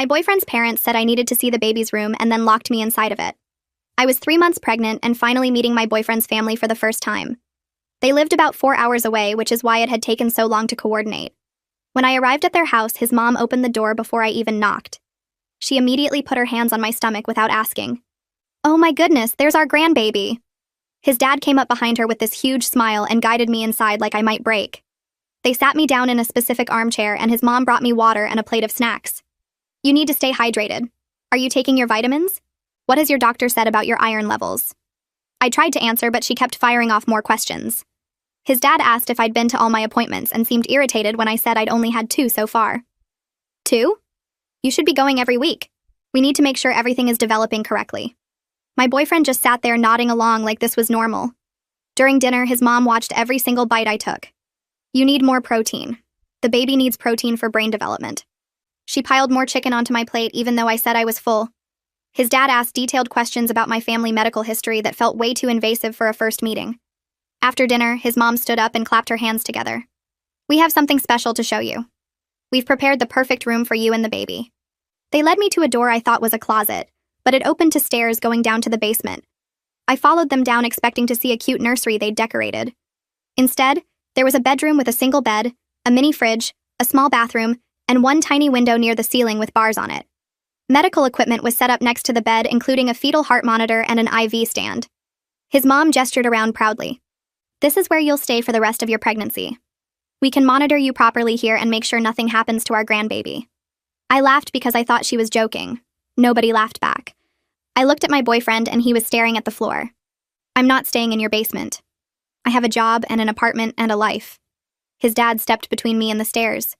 My boyfriend's parents said I needed to see the baby's room and then locked me inside of it. I was 3 months pregnant and finally meeting my boyfriend's family for the first time. They lived about 4 hours away, which is why it had taken so long to coordinate. When I arrived at their house, his mom opened the door before I even knocked. She immediately put her hands on my stomach without asking. "Oh my goodness, there's our grandbaby." His dad came up behind her with this huge smile and guided me inside like I might break. They sat me down in a specific armchair and his mom brought me water and a plate of snacks. "You need to stay hydrated. Are you taking your vitamins? What has your doctor said about your iron levels?" I tried to answer, but she kept firing off more questions. His dad asked if I'd been to all my appointments and seemed irritated when I said I'd only had 2 so far. 2? You should be going every week. We need to make sure everything is developing correctly. My boyfriend just sat there nodding along like this was normal. During dinner, his mom watched every single bite I took. "You need more protein. The baby needs protein for brain development." She piled more chicken onto my plate even though I said I was full. His dad asked detailed questions about my family medical history that felt way too invasive for a first meeting. After dinner, his mom stood up and clapped her hands together. "We have something special to show you. We've prepared the perfect room for you and the baby." They led me to a door I thought was a closet, but it opened to stairs going down to the basement. I followed them down expecting to see a cute nursery they'd decorated. Instead, there was a bedroom with a single bed, a mini fridge, a small bathroom, and one tiny window near the ceiling with bars on it. Medical equipment was set up next to the bed, including a fetal heart monitor and an IV stand. His mom gestured around proudly. "This is where you'll stay for the rest of your pregnancy. We can monitor you properly here and make sure nothing happens to our grandbaby." I laughed because I thought she was joking. Nobody laughed back. I looked at my boyfriend and he was staring at the floor. "I'm not staying in your basement. I have a job and an apartment and a life." His dad stepped between me and the stairs.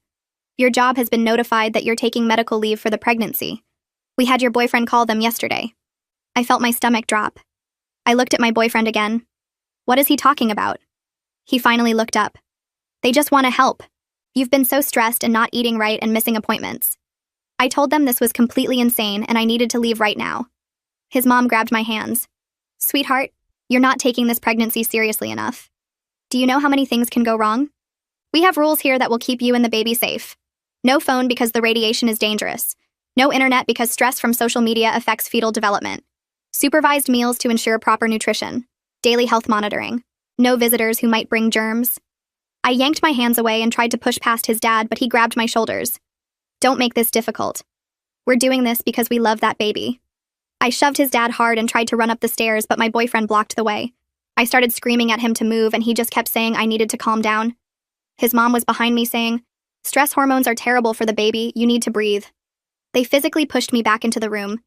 "Your job has been notified that you're taking medical leave for the pregnancy. We had your boyfriend call them yesterday." I felt my stomach drop. I looked at my boyfriend again. What is he talking about? He finally looked up. "They just want to help. You've been so stressed and not eating right and missing appointments." I told them this was completely insane and I needed to leave right now. His mom grabbed my hands. "Sweetheart, you're not taking this pregnancy seriously enough. Do you know how many things can go wrong? We have rules here that will keep you and the baby safe. No phone because the radiation is dangerous. No internet because stress from social media affects fetal development. Supervised meals to ensure proper nutrition. Daily health monitoring. No visitors who might bring germs." I yanked my hands away and tried to push past his dad, but he grabbed my shoulders. "Don't make this difficult. We're doing this because we love that baby." I shoved his dad hard and tried to run up the stairs, but my boyfriend blocked the way. I started screaming at him to move, and he just kept saying I needed to calm down. His mom was behind me saying, "Stress hormones are terrible for the baby, you need to breathe." They physically pushed me back into the room.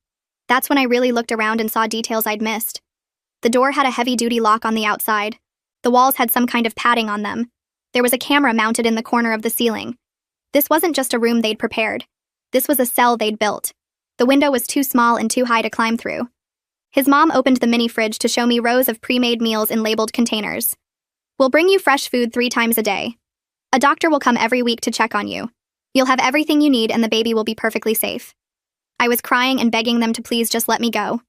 That's when I really looked around and saw details I'd missed. The door had a heavy-duty lock on the outside. The walls had some kind of padding on them. There was a camera mounted in the corner of the ceiling. This wasn't just a room they'd prepared. This was a cell they'd built. The window was too small and too high to climb through. His mom opened the mini fridge to show me rows of pre-made meals in labeled containers. "We'll bring you fresh food 3 times a day. A doctor will come every week to check on you. You'll have everything you need and the baby will be perfectly safe." I was crying and begging them to please just let me go.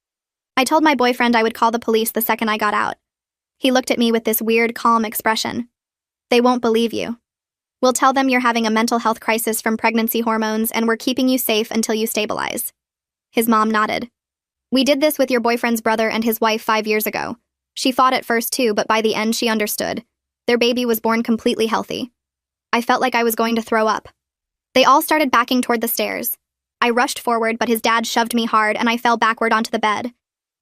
I told my boyfriend I would call the police the second I got out. He looked at me with this weird, calm expression. "They won't believe you. We'll tell them you're having a mental health crisis from pregnancy hormones and we're keeping you safe until you stabilize." His mom nodded. "We did this with your boyfriend's brother and his wife 5 years ago. She fought at first too, but by the end she understood. Their baby was born completely healthy." I felt like I was going to throw up. They all started backing toward the stairs. I rushed forward, but his dad shoved me hard and I fell backward onto the bed.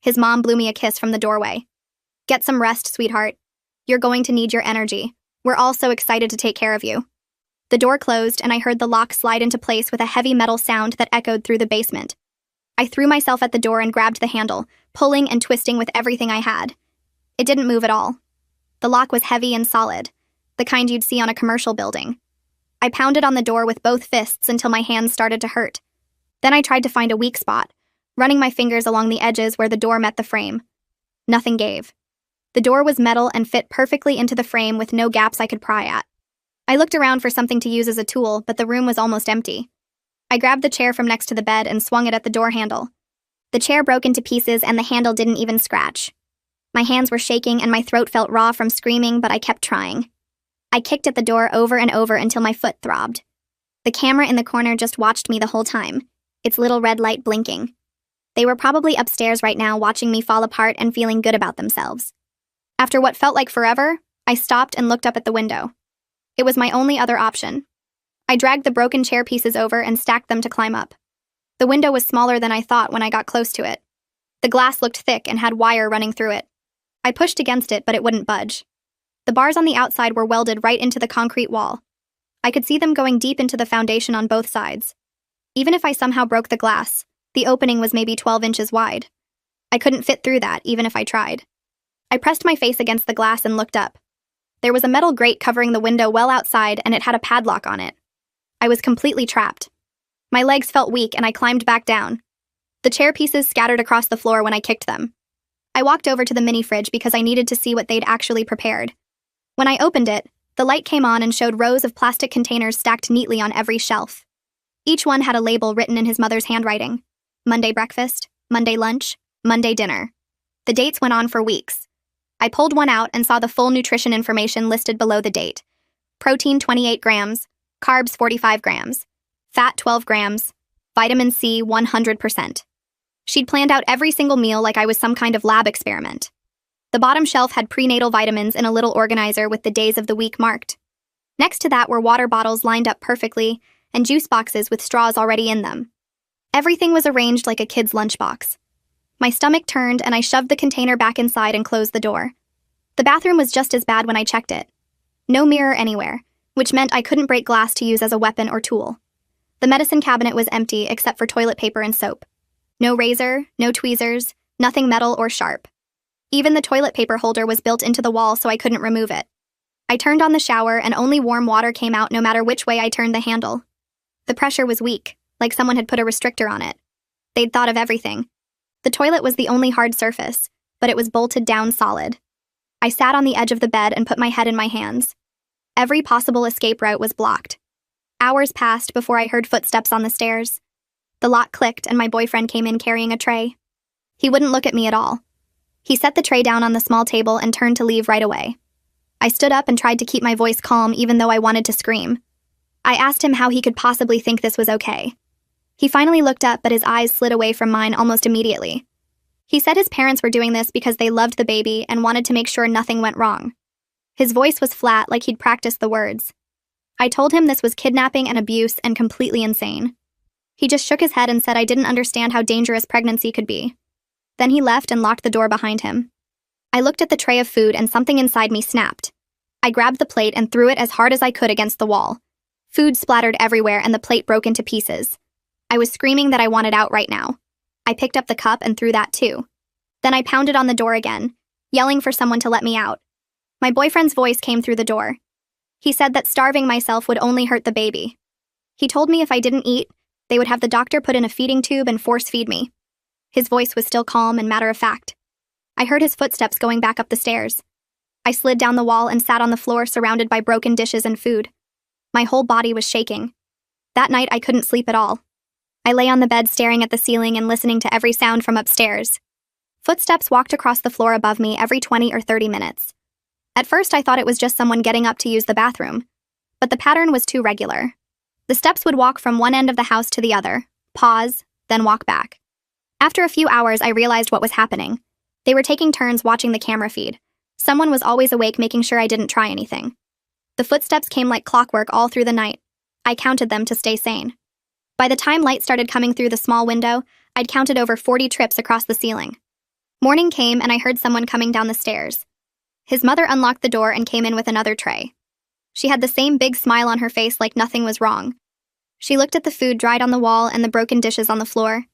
His mom blew me a kiss from the doorway. "Get some rest, sweetheart. You're going to need your energy. We're all so excited to take care of you." The door closed and I heard the lock slide into place with a heavy metal sound that echoed through the basement. I threw myself at the door and grabbed the handle, pulling and twisting with everything I had. It didn't move at all. The lock was heavy and solid, the kind you'd see on a commercial building. I pounded on the door with both fists until my hands started to hurt. Then I tried to find a weak spot, running my fingers along the edges where the door met the frame. Nothing gave. The door was metal and fit perfectly into the frame with no gaps I could pry at. I looked around for something to use as a tool, but the room was almost empty. I grabbed the chair from next to the bed and swung it at the door handle. The chair broke into pieces and the handle didn't even scratch. My hands were shaking and my throat felt raw from screaming, but I kept trying. I kicked at the door over and over until my foot throbbed. The camera in the corner just watched me the whole time. its little red light blinking. They were probably upstairs right now watching me fall apart and feeling good about themselves. After what felt like forever, I stopped and looked up at the window. It was my only other option. I dragged the broken chair pieces over and stacked them to climb up. The window was smaller than I thought when I got close to it. The glass looked thick and had wire running through it. I pushed against it, but it wouldn't budge. The bars on the outside were welded right into the concrete wall. I could see them going deep into the foundation on both sides. Even if I somehow broke the glass, the opening was maybe 12 inches wide. I couldn't fit through that, even if I tried. I pressed my face against the glass and looked up. There was a metal grate covering the window well outside, and it had a padlock on it. I was completely trapped. My legs felt weak, and I climbed back down. The chair pieces scattered across the floor when I kicked them. I walked over to the mini fridge because I needed to see what they'd actually prepared. When I opened it, the light came on and showed rows of plastic containers stacked neatly on every shelf. Each one had a label written in his mother's handwriting. Monday breakfast, Monday lunch, Monday dinner. The dates went on for weeks. I pulled one out and saw the full nutrition information listed below the date. Protein 28 grams, carbs 45 grams, fat 12 grams, vitamin C 100%. She'd planned out every single meal like I was some kind of lab experiment. The bottom shelf had prenatal vitamins in a little organizer with the days of the week marked. Next to that were water bottles lined up perfectly and juice boxes with straws already in them. Everything was arranged like a kid's lunchbox. My stomach turned and I shoved the container back inside and closed the door. The bathroom was just as bad when I checked it. No mirror anywhere, which meant I couldn't break glass to use as a weapon or tool. The medicine cabinet was empty except for toilet paper and soap. No razor, no tweezers, nothing metal or sharp. Even the toilet paper holder was built into the wall so I couldn't remove it. I turned on the shower and only warm water came out no matter which way I turned the handle. The pressure was weak, like someone had put a restrictor on it. They'd thought of everything. The toilet was the only hard surface, but it was bolted down solid. I sat on the edge of the bed and put my head in my hands. Every possible escape route was blocked. Hours passed before I heard footsteps on the stairs. The lock clicked and my boyfriend came in carrying a tray. He wouldn't look at me at all. He set the tray down on the small table and turned to leave right away. I stood up and tried to keep my voice calm even though I wanted to scream. I asked him how he could possibly think this was okay. He finally looked up, but his eyes slid away from mine almost immediately. He said his parents were doing this because they loved the baby and wanted to make sure nothing went wrong. His voice was flat, like he'd practiced the words. I told him this was kidnapping and abuse and completely insane. He just shook his head and said I didn't understand how dangerous pregnancy could be. Then he left and locked the door behind him. I looked at the tray of food and something inside me snapped. I grabbed the plate and threw it as hard as I could against the wall. Food splattered everywhere and the plate broke into pieces. I was screaming that I wanted out right now. I picked up the cup and threw that too. Then I pounded on the door again, yelling for someone to let me out. My boyfriend's voice came through the door. He said that starving myself would only hurt the baby. He told me if I didn't eat, they would have the doctor put in a feeding tube and force feed me. His voice was still calm and matter-of-fact. I heard his footsteps going back up the stairs. I slid down the wall and sat on the floor surrounded by broken dishes and food. My whole body was shaking. That night I couldn't sleep at all. I lay on the bed staring at the ceiling and listening to every sound from upstairs. Footsteps walked across the floor above me every 20 or 30 minutes. At first I thought it was just someone getting up to use the bathroom, but the pattern was too regular. The steps would walk from one end of the house to the other, pause, then walk back. After a few hours, I realized what was happening. They were taking turns watching the camera feed. Someone was always awake making sure I didn't try anything. The footsteps came like clockwork all through the night. I counted them to stay sane. By the time light started coming through the small window, I'd counted over 40 trips across the ceiling. Morning came and I heard someone coming down the stairs. His mother unlocked the door and came in with another tray. She had the same big smile on her face like nothing was wrong. She looked at the food dried on the wall and the broken dishes on the floor.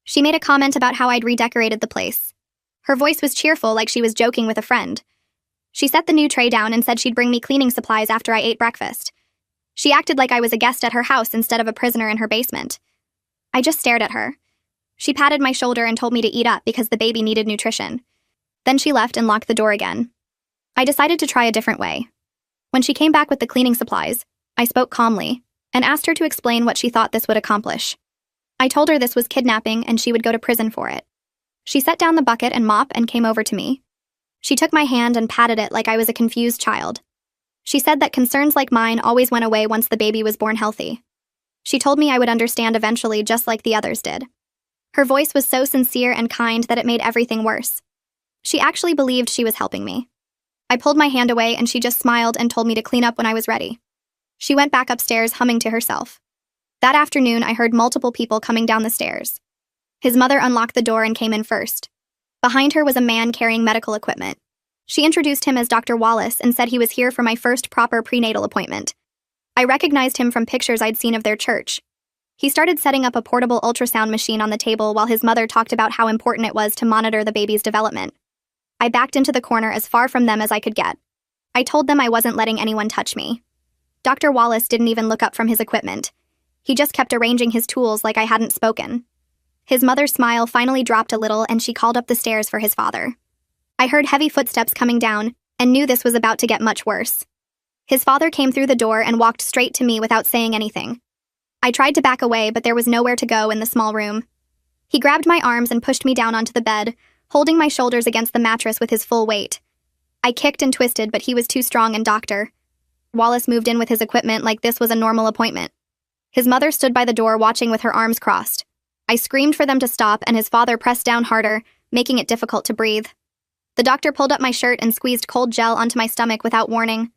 She made a comment about how I'd redecorated the place. Her voice was cheerful, like she was joking with a friend. She set the new tray down and said she'd bring me cleaning supplies after I ate breakfast. She acted like I was a guest at her house instead of a prisoner in her basement. I just stared at her. She patted my shoulder and told me to eat up because the baby needed nutrition. Then she left and locked the door again. I decided to try a different way. When she came back with the cleaning supplies, I spoke calmly and asked her to explain what she thought this would accomplish. I told her this was kidnapping and she would go to prison for it. She set down the bucket and mop and came over to me. She took my hand and patted it like I was a confused child. She said that concerns like mine always went away once the baby was born healthy. She told me I would understand eventually, just like the others did. Her voice was so sincere and kind that it made everything worse. She actually believed she was helping me. I pulled my hand away and she just smiled and told me to clean up when I was ready. She went back upstairs, humming to herself. That afternoon, I heard multiple people coming down the stairs. His mother unlocked the door and came in first. Behind her was a man carrying medical equipment. She introduced him as Dr. Wallace and said he was here for my first proper prenatal appointment. I recognized him from pictures I'd seen of their church. He started setting up a portable ultrasound machine on the table while his mother talked about how important it was to monitor the baby's development. I backed into the corner as far from them as I could get. I told them I wasn't letting anyone touch me. Dr. Wallace didn't even look up from his equipment. He just kept arranging his tools like I hadn't spoken. His mother's smile finally dropped a little and she called up the stairs for his father. I heard heavy footsteps coming down and knew this was about to get much worse. His father came through the door and walked straight to me without saying anything. I tried to back away, but there was nowhere to go in the small room. He grabbed my arms and pushed me down onto the bed, holding my shoulders against the mattress with his full weight. I kicked and twisted, but he was too strong, and Dr. Wallace moved in with his equipment like this was a normal appointment. His mother stood by the door watching with her arms crossed. I screamed for them to stop, and his father pressed down harder, making it difficult to breathe. The doctor pulled up my shirt and squeezed cold gel onto my stomach without warning.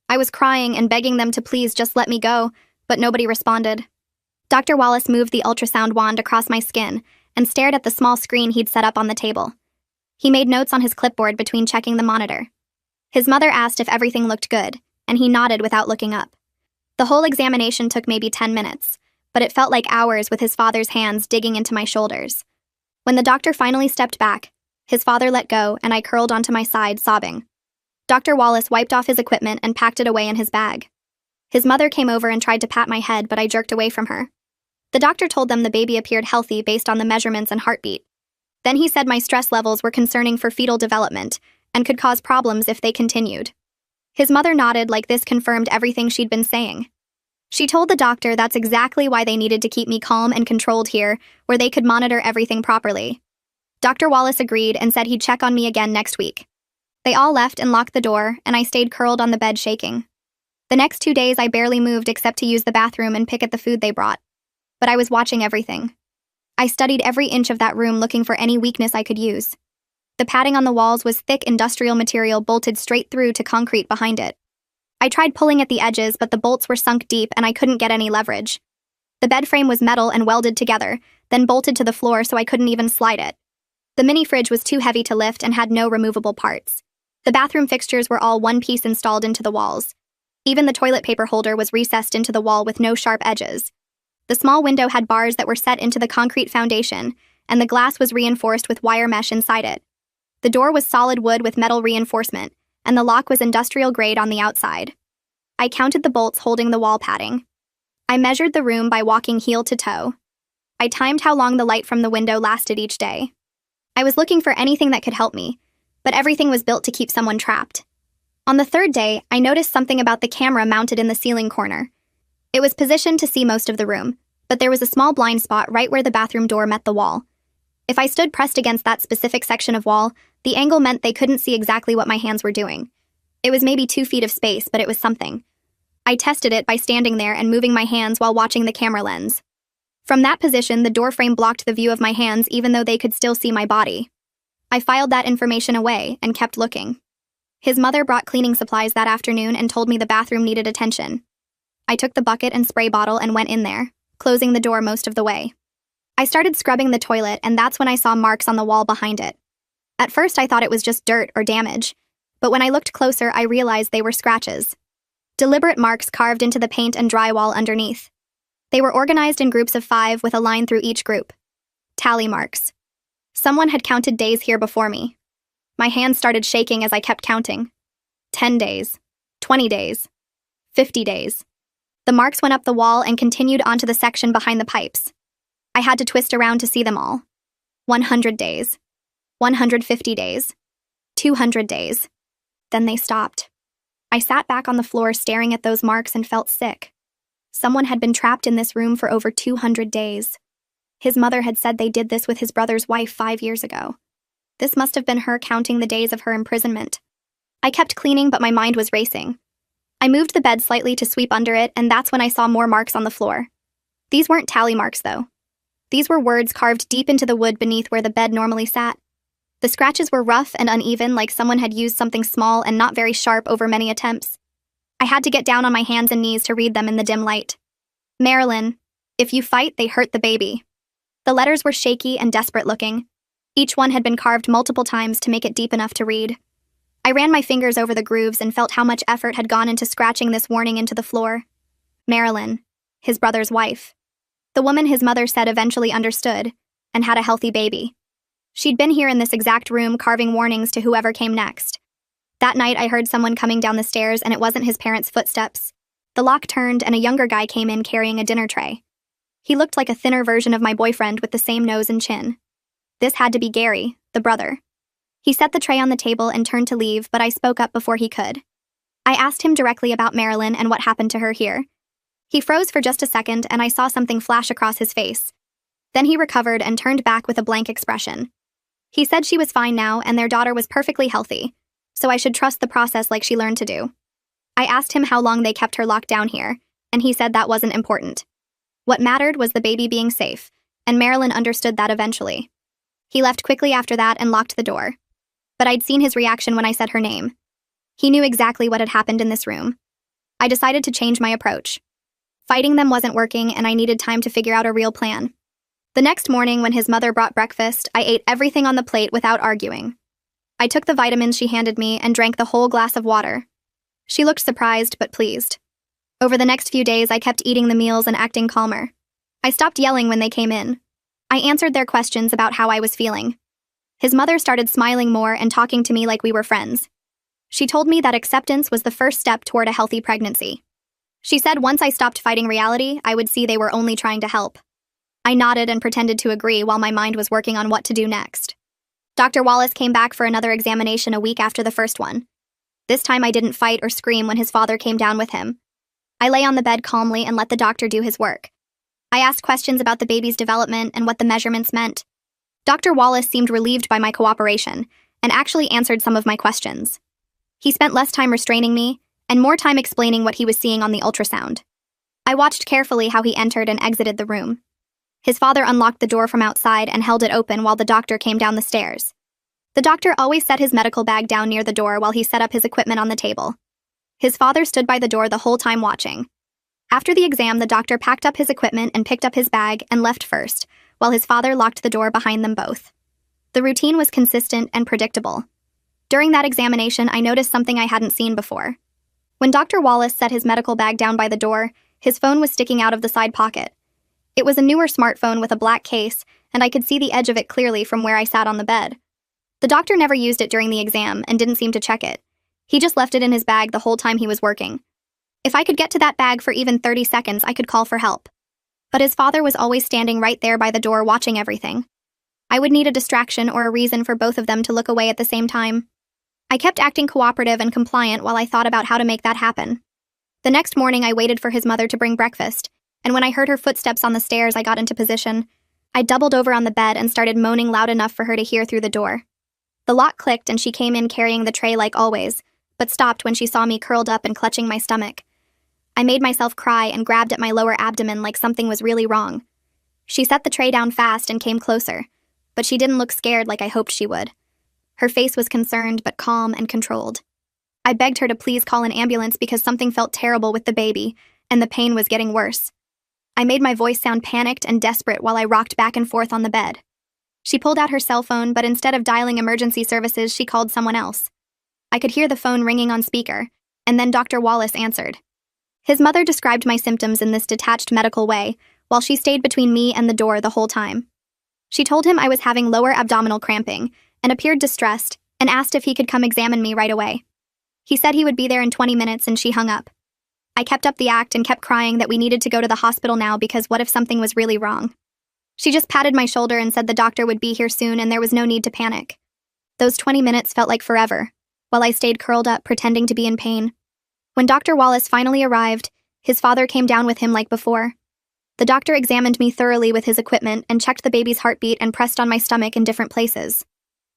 I was crying and begging them to please just let me go, but nobody responded. Dr. Wallace moved the ultrasound wand across my skin and stared at the small screen he'd set up on the table. He made notes on his clipboard between checking the monitor. His mother asked if everything looked good, and he nodded without looking up. The whole examination took maybe 10 minutes, but it felt like hours with his father's hands digging into my shoulders. When the doctor finally stepped back, his father let go and I curled onto my side, sobbing. Dr. Wallace wiped off his equipment and packed it away in his bag. His mother came over and tried to pat my head, but I jerked away from her. The doctor told them the baby appeared healthy based on the measurements and heartbeat. Then he said my stress levels were concerning for fetal development and could cause problems if they continued. His mother nodded like this confirmed everything she'd been saying. She told the doctor that's exactly why they needed to keep me calm and controlled here, where they could monitor everything properly. Dr. Wallace agreed and said he'd check on me again next week. They all left and locked the door, and I stayed curled on the bed shaking. The next 2 days I barely moved except to use the bathroom and pick at the food they brought. But I was watching everything. I studied every inch of that room looking for any weakness I could use. The padding on the walls was thick industrial material bolted straight through to concrete behind it. I tried pulling at the edges, but the bolts were sunk deep and I couldn't get any leverage. The bed frame was metal and welded together, then bolted to the floor so I couldn't even slide it. The mini fridge was too heavy to lift and had no removable parts. The bathroom fixtures were all one piece installed into the walls. Even the toilet paper holder was recessed into the wall with no sharp edges. The small window had bars that were set into the concrete foundation, and the glass was reinforced with wire mesh inside it. The door was solid wood with metal reinforcement, and the lock was industrial grade on the outside. I counted the bolts holding the wall padding. I measured the room by walking heel to toe. I timed how long the light from the window lasted each day. I was looking for anything that could help me, but everything was built to keep someone trapped. On the third day, I noticed something about the camera mounted in the ceiling corner. It was positioned to see most of the room, but there was a small blind spot right where the bathroom door met the wall. If I stood pressed against that specific section of wall, the angle meant they couldn't see exactly what my hands were doing. It was maybe 2 feet of space, but it was something. I tested it by standing there and moving my hands while watching the camera lens. From that position, the doorframe blocked the view of my hands even though they could still see my body. I filed that information away and kept looking. His mother brought cleaning supplies that afternoon and told me the bathroom needed attention. I took the bucket and spray bottle and went in there, closing the door most of the way. I started scrubbing the toilet, and that's when I saw marks on the wall behind it. At first, I thought it was just dirt or damage, but when I looked closer, I realized they were scratches. Deliberate marks carved into the paint and drywall underneath. They were organized in groups of 5 with a line through each group. Tally marks. Someone had counted days here before me. My hands started shaking as I kept counting. 10 days. 20 days. 50 days. The marks went up the wall and continued onto the section behind the pipes. I had to twist around to see them all. 100 days. 150 days. 200 days. Then they stopped. I sat back on the floor staring at those marks and felt sick. Someone had been trapped in this room for over 200 days. His mother had said they did this with his brother's wife 5 years ago. This must have been her counting the days of her imprisonment. I kept cleaning, but my mind was racing. I moved the bed slightly to sweep under it, and that's when I saw more marks on the floor. These weren't tally marks, though. These were words carved deep into the wood beneath where the bed normally sat. The scratches were rough and uneven, like someone had used something small and not very sharp over many attempts. I had to get down on my hands and knees to read them in the dim light. Marilyn, if you fight, they hurt the baby. The letters were shaky and desperate looking. Each one had been carved multiple times to make it deep enough to read. I ran my fingers over the grooves and felt how much effort had gone into scratching this warning into the floor. Marilyn, his brother's wife. The woman his mother said eventually understood and had a healthy baby. She'd been here in this exact room carving warnings to whoever came next. That night, I heard someone coming down the stairs, and it wasn't his parents' footsteps. The lock turned, and a younger guy came in carrying a dinner tray. He looked like a thinner version of my boyfriend with the same nose and chin. This had to be Gary, the brother. He set the tray on the table and turned to leave, but I spoke up before he could. I asked him directly about Marilyn and what happened to her here. He froze for just a second, and I saw something flash across his face. Then he recovered and turned back with a blank expression. He said she was fine now and their daughter was perfectly healthy, so I should trust the process like she learned to do. I asked him how long they kept her locked down here, and he said that wasn't important. What mattered was the baby being safe, and Marilyn understood that eventually. He left quickly after that and locked the door. But I'd seen his reaction when I said her name. He knew exactly what had happened in this room. I decided to change my approach. Fighting them wasn't working, and I needed time to figure out a real plan. The next morning, when his mother brought breakfast, I ate everything on the plate without arguing. I took the vitamins she handed me and drank the whole glass of water. She looked surprised but pleased. Over the next few days, I kept eating the meals and acting calmer. I stopped yelling when they came in. I answered their questions about how I was feeling. His mother started smiling more and talking to me like we were friends. She told me that acceptance was the first step toward a healthy pregnancy. She said once I stopped fighting reality, I would see they were only trying to help. I nodded and pretended to agree while my mind was working on what to do next. Dr. Wallace came back for another examination a week after the first one. This time I didn't fight or scream when his father came down with him. I lay on the bed calmly and let the doctor do his work. I asked questions about the baby's development and what the measurements meant. Dr. Wallace seemed relieved by my cooperation and actually answered some of my questions. He spent less time restraining me and more time explaining what he was seeing on the ultrasound. I watched carefully how he entered and exited the room. His father unlocked the door from outside and held it open while the doctor came down the stairs. The doctor always set his medical bag down near the door while he set up his equipment on the table. His father stood by the door the whole time watching. After the exam, the doctor packed up his equipment and picked up his bag and left first, while his father locked the door behind them both. The routine was consistent and predictable. During that examination, I noticed something I hadn't seen before. When Dr. Wallace set his medical bag down by the door, his phone was sticking out of the side pocket. It was a newer smartphone with a black case, and I could see the edge of it clearly from where I sat on the bed. The doctor never used it during the exam and didn't seem to check it. He just left it in his bag the whole time he was working. If I could get to that bag for even 30 seconds, I could call for help. But his father was always standing right there by the door watching everything. I would need a distraction or a reason for both of them to look away at the same time. I kept acting cooperative and compliant while I thought about how to make that happen. The next morning, I waited for his mother to bring breakfast, and when I heard her footsteps on the stairs, I got into position. I doubled over on the bed and started moaning loud enough for her to hear through the door. The lock clicked and she came in carrying the tray like always, but stopped when she saw me curled up and clutching my stomach. I made myself cry and grabbed at my lower abdomen like something was really wrong. She set the tray down fast and came closer, but she didn't look scared like I hoped she would. Her face was concerned but calm and controlled. I begged her to please call an ambulance because something felt terrible with the baby, and the pain was getting worse. I made my voice sound panicked and desperate while I rocked back and forth on the bed. She pulled out her cell phone, but instead of dialing emergency services, she called someone else. I could hear the phone ringing on speaker, and then Dr. Wallace answered. His mother described my symptoms in this detached medical way, while she stayed between me and the door the whole time. She told him I was having lower abdominal cramping, and appeared distressed, and asked if he could come examine me right away. He said he would be there in 20 minutes, and she hung up. I kept up the act and kept crying that we needed to go to the hospital now because what if something was really wrong? She just patted my shoulder and said the doctor would be here soon and there was no need to panic. Those 20 minutes felt like forever, while I stayed curled up pretending to be in pain. When Dr. Wallace finally arrived, his father came down with him like before. The doctor examined me thoroughly with his equipment and checked the baby's heartbeat and pressed on my stomach in different places.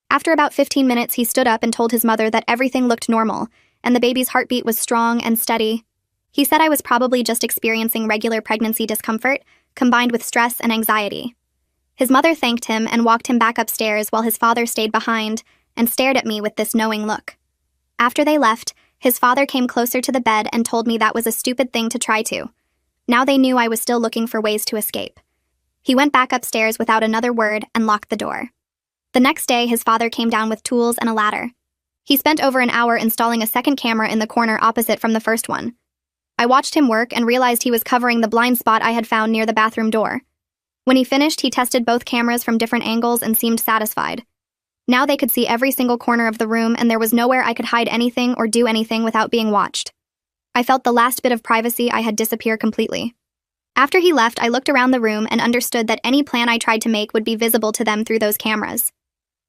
After about 15 minutes, he stood up and told his mother that everything looked normal, and the baby's heartbeat was strong and steady. He said I was probably just experiencing regular pregnancy discomfort, combined with stress and anxiety. His mother thanked him and walked him back upstairs while his father stayed behind and stared at me with this knowing look. After they left, his father came closer to the bed and told me that was a stupid thing to try to. Now they knew I was still looking for ways to escape. He went back upstairs without another word and locked the door. The next day, his father came down with tools and a ladder. He spent over an hour installing a second camera in the corner opposite from the first one. I watched him work and realized he was covering the blind spot I had found near the bathroom door. When he finished, he tested both cameras from different angles and seemed satisfied. Now they could see every single corner of the room, and there was nowhere I could hide anything or do anything without being watched. I felt the last bit of privacy I had disappear completely. After he left, I looked around the room and understood that any plan I tried to make would be visible to them through those cameras.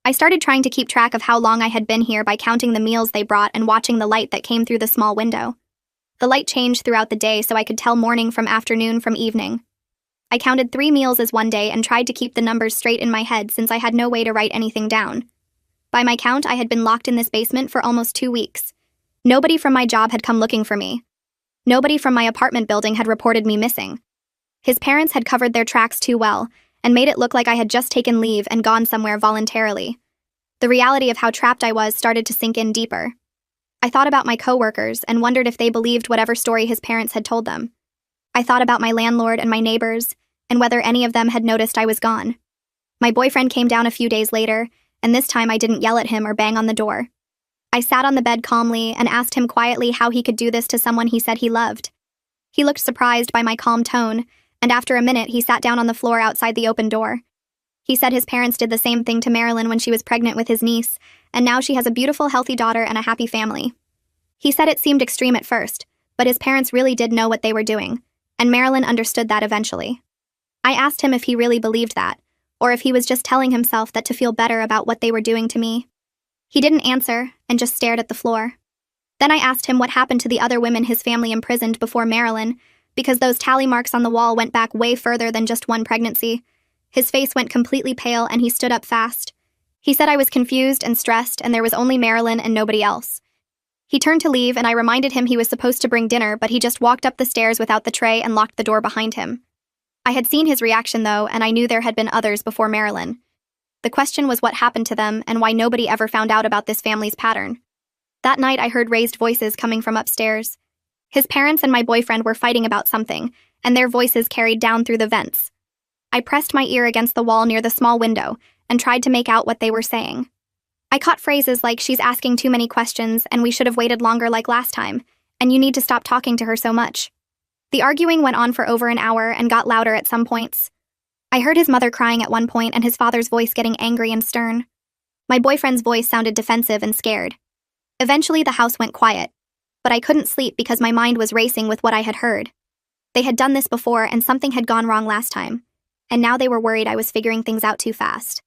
I started trying to keep track of how long I had been here by counting the meals they brought and watching the light that came through the small window. The light changed throughout the day so I could tell morning from afternoon from evening. I counted 3 meals as one day and tried to keep the numbers straight in my head since I had no way to write anything down. By my count, I had been locked in this basement for almost 2 weeks. Nobody from my job had come looking for me. Nobody from my apartment building had reported me missing. His parents had covered their tracks too well and made it look like I had just taken leave and gone somewhere voluntarily. The reality of how trapped I was started to sink in deeper. I thought about my coworkers and wondered if they believed whatever story his parents had told them. I thought about my landlord and my neighbors, and whether any of them had noticed I was gone. My boyfriend came down a few days later, and this time I didn't yell at him or bang on the door. I sat on the bed calmly and asked him quietly how he could do this to someone he said he loved. He looked surprised by my calm tone, and after a minute he sat down on the floor outside the open door. He said his parents did the same thing to Marilyn when she was pregnant with his niece, and now she has a beautiful, healthy daughter and a happy family. He said it seemed extreme at first, but his parents really did know what they were doing, and Marilyn understood that eventually. I asked him if he really believed that, or if he was just telling himself that to feel better about what they were doing to me. He didn't answer and just stared at the floor. Then I asked him what happened to the other women his family imprisoned before Marilyn, because those tally marks on the wall went back way further than just one pregnancy. His face went completely pale and he stood up fast. He said I was confused and stressed and there was only Marilyn and nobody else. He turned to leave and I reminded him he was supposed to bring dinner, but he just walked up the stairs without the tray and locked the door behind him. I had seen his reaction though, and I knew there had been others before Marilyn. The question was what happened to them and why nobody ever found out about this family's pattern. That night I heard raised voices coming from upstairs. His parents and my boyfriend were fighting about something, and their voices carried down through the vents. I pressed my ear against the wall near the small window and tried to make out what they were saying. I caught phrases like, "She's asking too many questions, and we should have waited longer like last time, and you need to stop talking to her so much." The arguing went on for over an hour and got louder at some points. I heard his mother crying at one point and his father's voice getting angry and stern. My boyfriend's voice sounded defensive and scared. Eventually the house went quiet, but I couldn't sleep because my mind was racing with what I had heard. They had done this before and something had gone wrong last time, and now they were worried I was figuring things out too fast.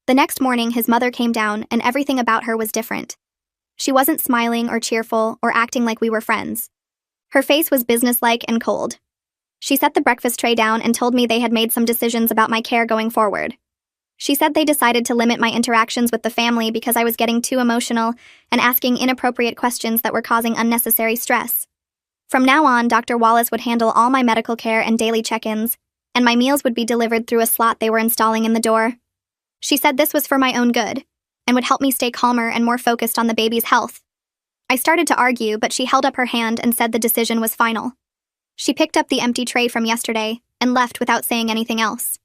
The next morning, his mother came down and everything about her was different. She wasn't smiling or cheerful or acting like we were friends. Her face was businesslike and cold. She set the breakfast tray down and told me they had made some decisions about my care going forward. She said they decided to limit my interactions with the family because I was getting too emotional and asking inappropriate questions that were causing unnecessary stress. From now on, Dr. Wallace would handle all my medical care and daily check-ins, and my meals would be delivered through a slot they were installing in the door. She said this was for my own good, and would help me stay calmer and more focused on the baby's health. I started to argue, but she held up her hand and said the decision was final. She picked up the empty tray from yesterday and left without saying anything else.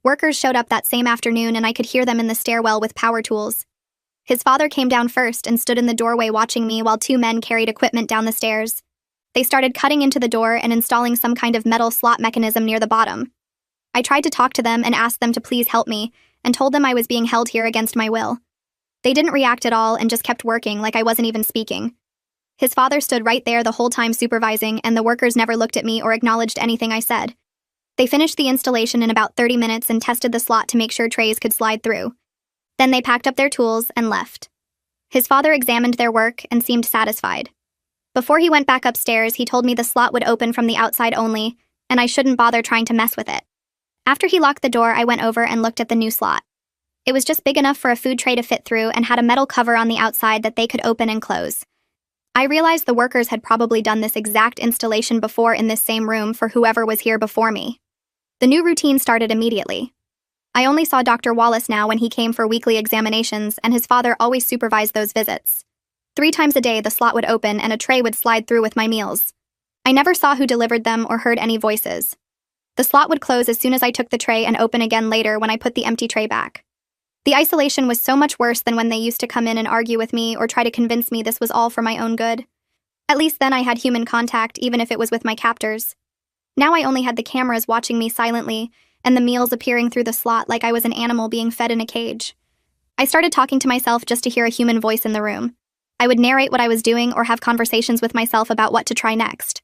Workers showed up that same afternoon and I could hear them in the stairwell with power tools. His father came down first and stood in the doorway watching me while 2 men carried equipment down the stairs. They started cutting into the door and installing some kind of metal slot mechanism near the bottom. I tried to talk to them and asked them to please help me, and told them I was being held here against my will. They didn't react at all and just kept working like I wasn't even speaking. His father stood right there the whole time supervising, and the workers never looked at me or acknowledged anything I said. They finished the installation in about 30 minutes and tested the slot to make sure trays could slide through. Then they packed up their tools and left. His father examined their work and seemed satisfied. Before he went back upstairs, he told me the slot would open from the outside only, and I shouldn't bother trying to mess with it. After he locked the door, I went over and looked at the new slot. It was just big enough for a food tray to fit through and had a metal cover on the outside that they could open and close. I realized the workers had probably done this exact installation before in this same room for whoever was here before me. The new routine started immediately. I only saw Dr. Wallace now when he came for weekly examinations, and his father always supervised those visits. 3 times a day, the slot would open and a tray would slide through with my meals. I never saw who delivered them or heard any voices. The slot would close as soon as I took the tray and open again later when I put the empty tray back. The isolation was so much worse than when they used to come in and argue with me or try to convince me this was all for my own good. At least then I had human contact, even if it was with my captors. Now I only had the cameras watching me silently, and the meals appearing through the slot like I was an animal being fed in a cage. I started talking to myself just to hear a human voice in the room. I would narrate what I was doing or have conversations with myself about what to try next.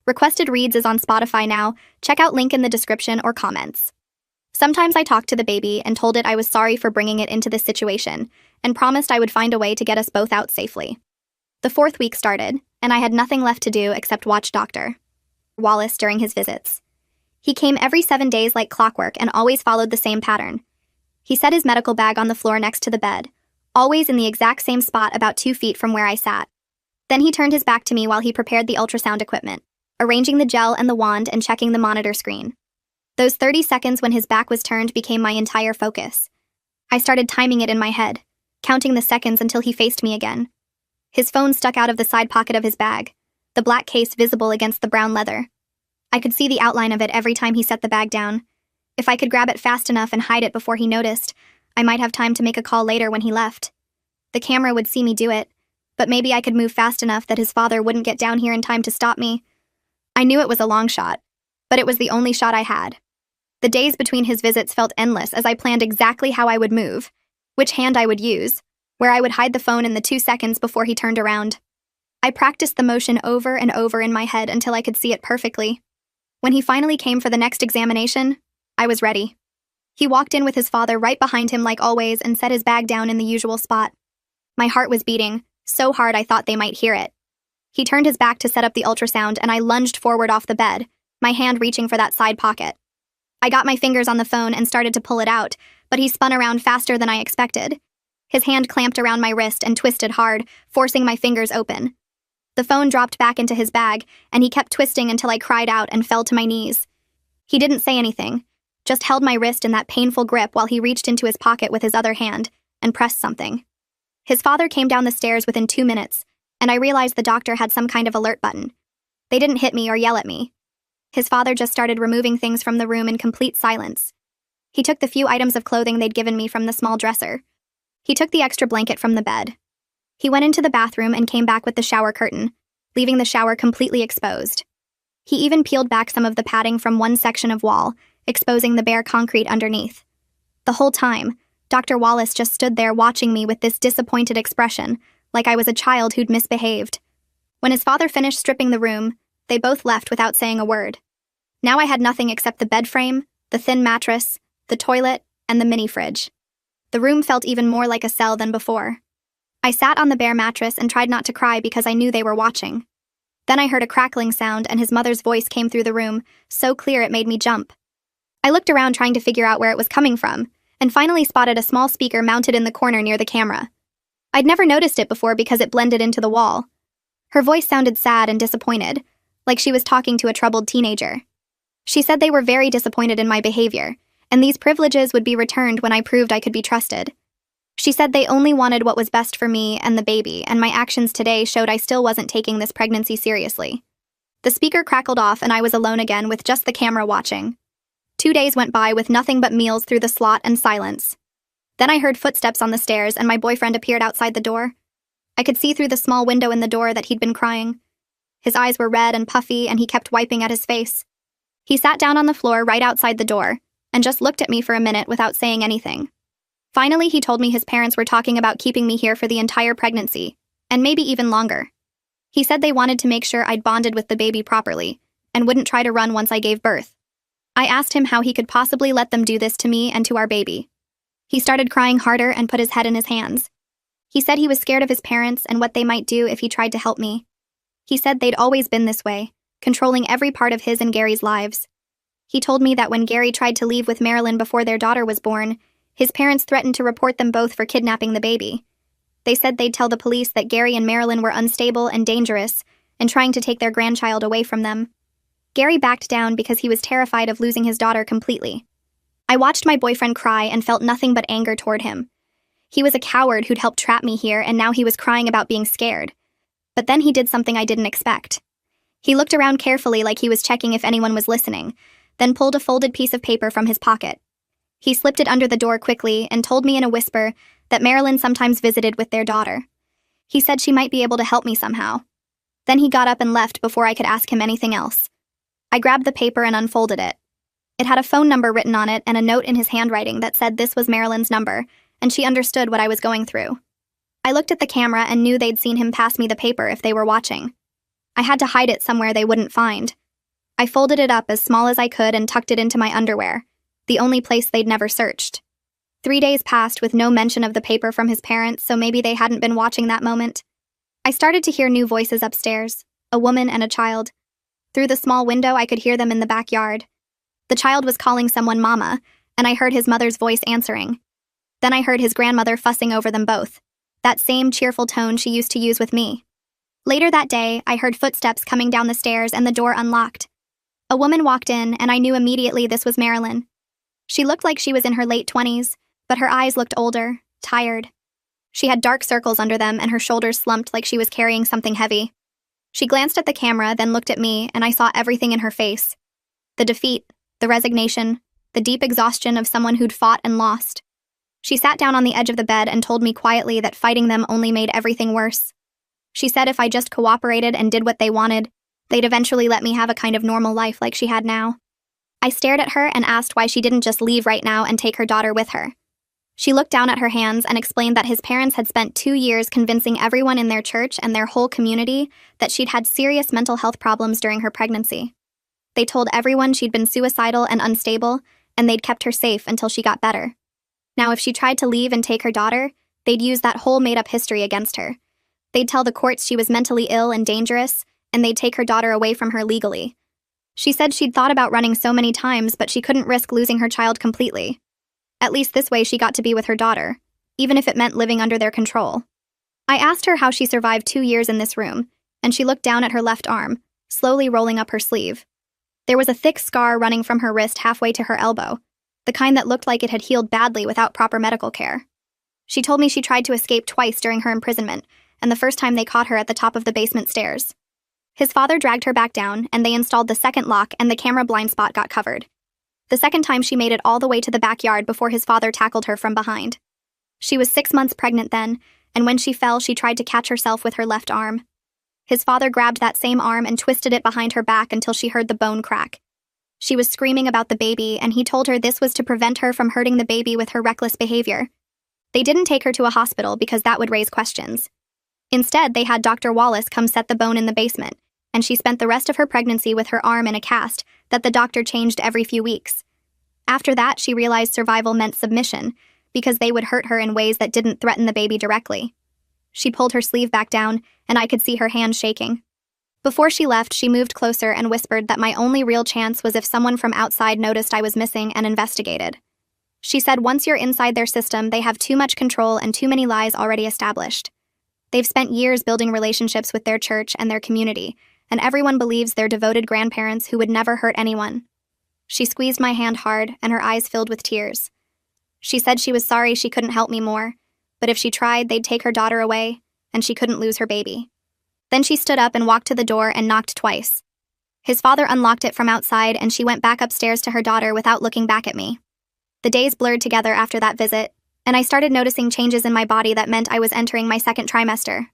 Requested Reads is on Spotify now. Check out link in the description or comments. Sometimes I talked to the baby and told it I was sorry for bringing it into this situation, and promised I would find a way to get us both out safely. The 4th week started, and I had nothing left to do except watch Dr. Wallace during his visits. He came every 7 days like clockwork and always followed the same pattern. He set his medical bag on the floor next to the bed, always in the exact same spot about 2 feet from where I sat. Then he turned his back to me while he prepared the ultrasound equipment, arranging the gel and the wand and checking the monitor screen. Those 30 seconds when his back was turned became my entire focus. I started timing it in my head, counting the seconds until he faced me again. His phone stuck out of the side pocket of his bag, the black case visible against the brown leather. I could see the outline of it every time he set the bag down. If I could grab it fast enough and hide it before he noticed, I might have time to make a call later when he left. The camera would see me do it, but maybe I could move fast enough that his father wouldn't get down here in time to stop me. I knew it was a long shot, but it was the only shot I had. The days between his visits felt endless as I planned exactly how I would move, which hand I would use, where I would hide the phone in the 2 seconds before he turned around. I practiced the motion over and over in my head until I could see it perfectly. When he finally came for the next examination, I was ready. He walked in with his father right behind him like always and set his bag down in the usual spot. My heart was beating, so hard I thought they might hear it. He turned his back to set up the ultrasound and I lunged forward off the bed, my hand reaching for that side pocket. I got my fingers on the phone and started to pull it out, but he spun around faster than I expected. His hand clamped around my wrist and twisted hard, forcing my fingers open. The phone dropped back into his bag, and he kept twisting until I cried out and fell to my knees. He didn't say anything, just held my wrist in that painful grip while he reached into his pocket with his other hand and pressed something. His father came down the stairs within 2 minutes, and I realized the doctor had some kind of alert button. They didn't hit me or yell at me. His father just started removing things from the room in complete silence. He took the few items of clothing they'd given me from the small dresser. He took the extra blanket from the bed. He went into the bathroom and came back with the shower curtain, leaving the shower completely exposed. He even peeled back some of the padding from one section of wall, exposing the bare concrete underneath. The whole time, Dr. Wallace just stood there watching me with this disappointed expression, like I was a child who'd misbehaved. When his father finished stripping the room, they both left without saying a word. Now I had nothing except the bed frame, the thin mattress, the toilet, and the mini fridge. The room felt even more like a cell than before. I sat on the bare mattress and tried not to cry because I knew they were watching. Then I heard a crackling sound and his mother's voice came through the room, so clear it made me jump. I looked around trying to figure out where it was coming from, and finally spotted a small speaker mounted in the corner near the camera. I'd never noticed it before because it blended into the wall. Her voice sounded sad and disappointed, like she was talking to a troubled teenager. She said they were very disappointed in my behavior, and these privileges would be returned when I proved I could be trusted. She said they only wanted what was best for me and the baby, and my actions today showed I still wasn't taking this pregnancy seriously. The speaker crackled off and I was alone again with just the camera watching. 2 days went by with nothing but meals through the slot and silence. Then I heard footsteps on the stairs and my boyfriend appeared outside the door. I could see through the small window in the door that he'd been crying. His eyes were red and puffy and he kept wiping at his face. He sat down on the floor right outside the door and just looked at me for a minute without saying anything. Finally, he told me his parents were talking about keeping me here for the entire pregnancy, and maybe even longer. He said they wanted to make sure I'd bonded with the baby properly and wouldn't try to run once I gave birth. I asked him how he could possibly let them do this to me and to our baby. He started crying harder and put his head in his hands. He said he was scared of his parents and what they might do if he tried to help me. He said they'd always been this way, controlling every part of his and Gary's lives. He told me that when Gary tried to leave with Marilyn before their daughter was born, his parents threatened to report them both for kidnapping the baby. They said they'd tell the police that Gary and Marilyn were unstable and dangerous and trying to take their grandchild away from them. Gary backed down because he was terrified of losing his daughter completely. I watched my boyfriend cry and felt nothing but anger toward him. He was a coward who'd helped trap me here, and now he was crying about being scared. But then he did something I didn't expect. He looked around carefully like he was checking if anyone was listening, then pulled a folded piece of paper from his pocket. He slipped it under the door quickly and told me in a whisper that Marilyn sometimes visited with their daughter. He said she might be able to help me somehow. Then he got up and left before I could ask him anything else. I grabbed the paper and unfolded it. It had a phone number written on it and a note in his handwriting that said this was Marilyn's number, and she understood what I was going through. I looked at the camera and knew they'd seen him pass me the paper if they were watching. I had to hide it somewhere they wouldn't find. I folded it up as small as I could and tucked it into my underwear, the only place they'd never searched. 3 days passed with no mention of the paper from his parents, so maybe they hadn't been watching that moment. I started to hear new voices upstairs, a woman and a child. Through the small window, I could hear them in the backyard. The child was calling someone Mama, and I heard his mother's voice answering. Then I heard his grandmother fussing over them both, that same cheerful tone she used to use with me. Later that day, I heard footsteps coming down the stairs and the door unlocked. A woman walked in, and I knew immediately this was Marilyn. She looked like she was in her late 20s, but her eyes looked older, tired. She had dark circles under them, and her shoulders slumped like she was carrying something heavy. She glanced at the camera, then looked at me, and I saw everything in her face. The defeat, the resignation, the deep exhaustion of someone who'd fought and lost. She sat down on the edge of the bed and told me quietly that fighting them only made everything worse. She said if I just cooperated and did what they wanted, they'd eventually let me have a kind of normal life like she had now. I stared at her and asked why she didn't just leave right now and take her daughter with her. She looked down at her hands and explained that his parents had spent 2 years convincing everyone in their church and their whole community that she'd had serious mental health problems during her pregnancy. They told everyone she'd been suicidal and unstable, and they'd kept her safe until she got better. Now, if she tried to leave and take her daughter, they'd use that whole made-up history against her. They'd tell the courts she was mentally ill and dangerous, and they'd take her daughter away from her legally. She said she'd thought about running so many times, but she couldn't risk losing her child completely. At least this way she got to be with her daughter, even if it meant living under their control. I asked her how she survived 2 years in this room, and she looked down at her left arm, slowly rolling up her sleeve. There was a thick scar running from her wrist halfway to her elbow, the kind that looked like it had healed badly without proper medical care. She told me she tried to escape twice during her imprisonment, and the first time they caught her at the top of the basement stairs. His father dragged her back down, and they installed the second lock, and the camera blind spot got covered. The second time she made it all the way to the backyard before his father tackled her from behind. She was 6 months pregnant then, and when she fell, she tried to catch herself with her left arm. His father grabbed that same arm and twisted it behind her back until she heard the bone crack. She was screaming about the baby, and he told her this was to prevent her from hurting the baby with her reckless behavior. They didn't take her to a hospital because that would raise questions. Instead, they had Dr. Wallace come set the bone in the basement, and she spent the rest of her pregnancy with her arm in a cast that the doctor changed every few weeks. After that, she realized survival meant submission, because they would hurt her in ways that didn't threaten the baby directly. She pulled her sleeve back down, and I could see her hand shaking. Before she left, she moved closer and whispered that my only real chance was if someone from outside noticed I was missing and investigated. She said once you're inside their system, they have too much control and too many lies already established. They've spent years building relationships with their church and their community, and everyone believes they're devoted grandparents who would never hurt anyone. She squeezed my hand hard, and her eyes filled with tears. She said she was sorry she couldn't help me more, but if she tried, they'd take her daughter away, and she couldn't lose her baby. Then she stood up and walked to the door and knocked twice. His father unlocked it from outside, and she went back upstairs to her daughter without looking back at me. The days blurred together after that visit, and I started noticing changes in my body that meant I was entering my second trimester.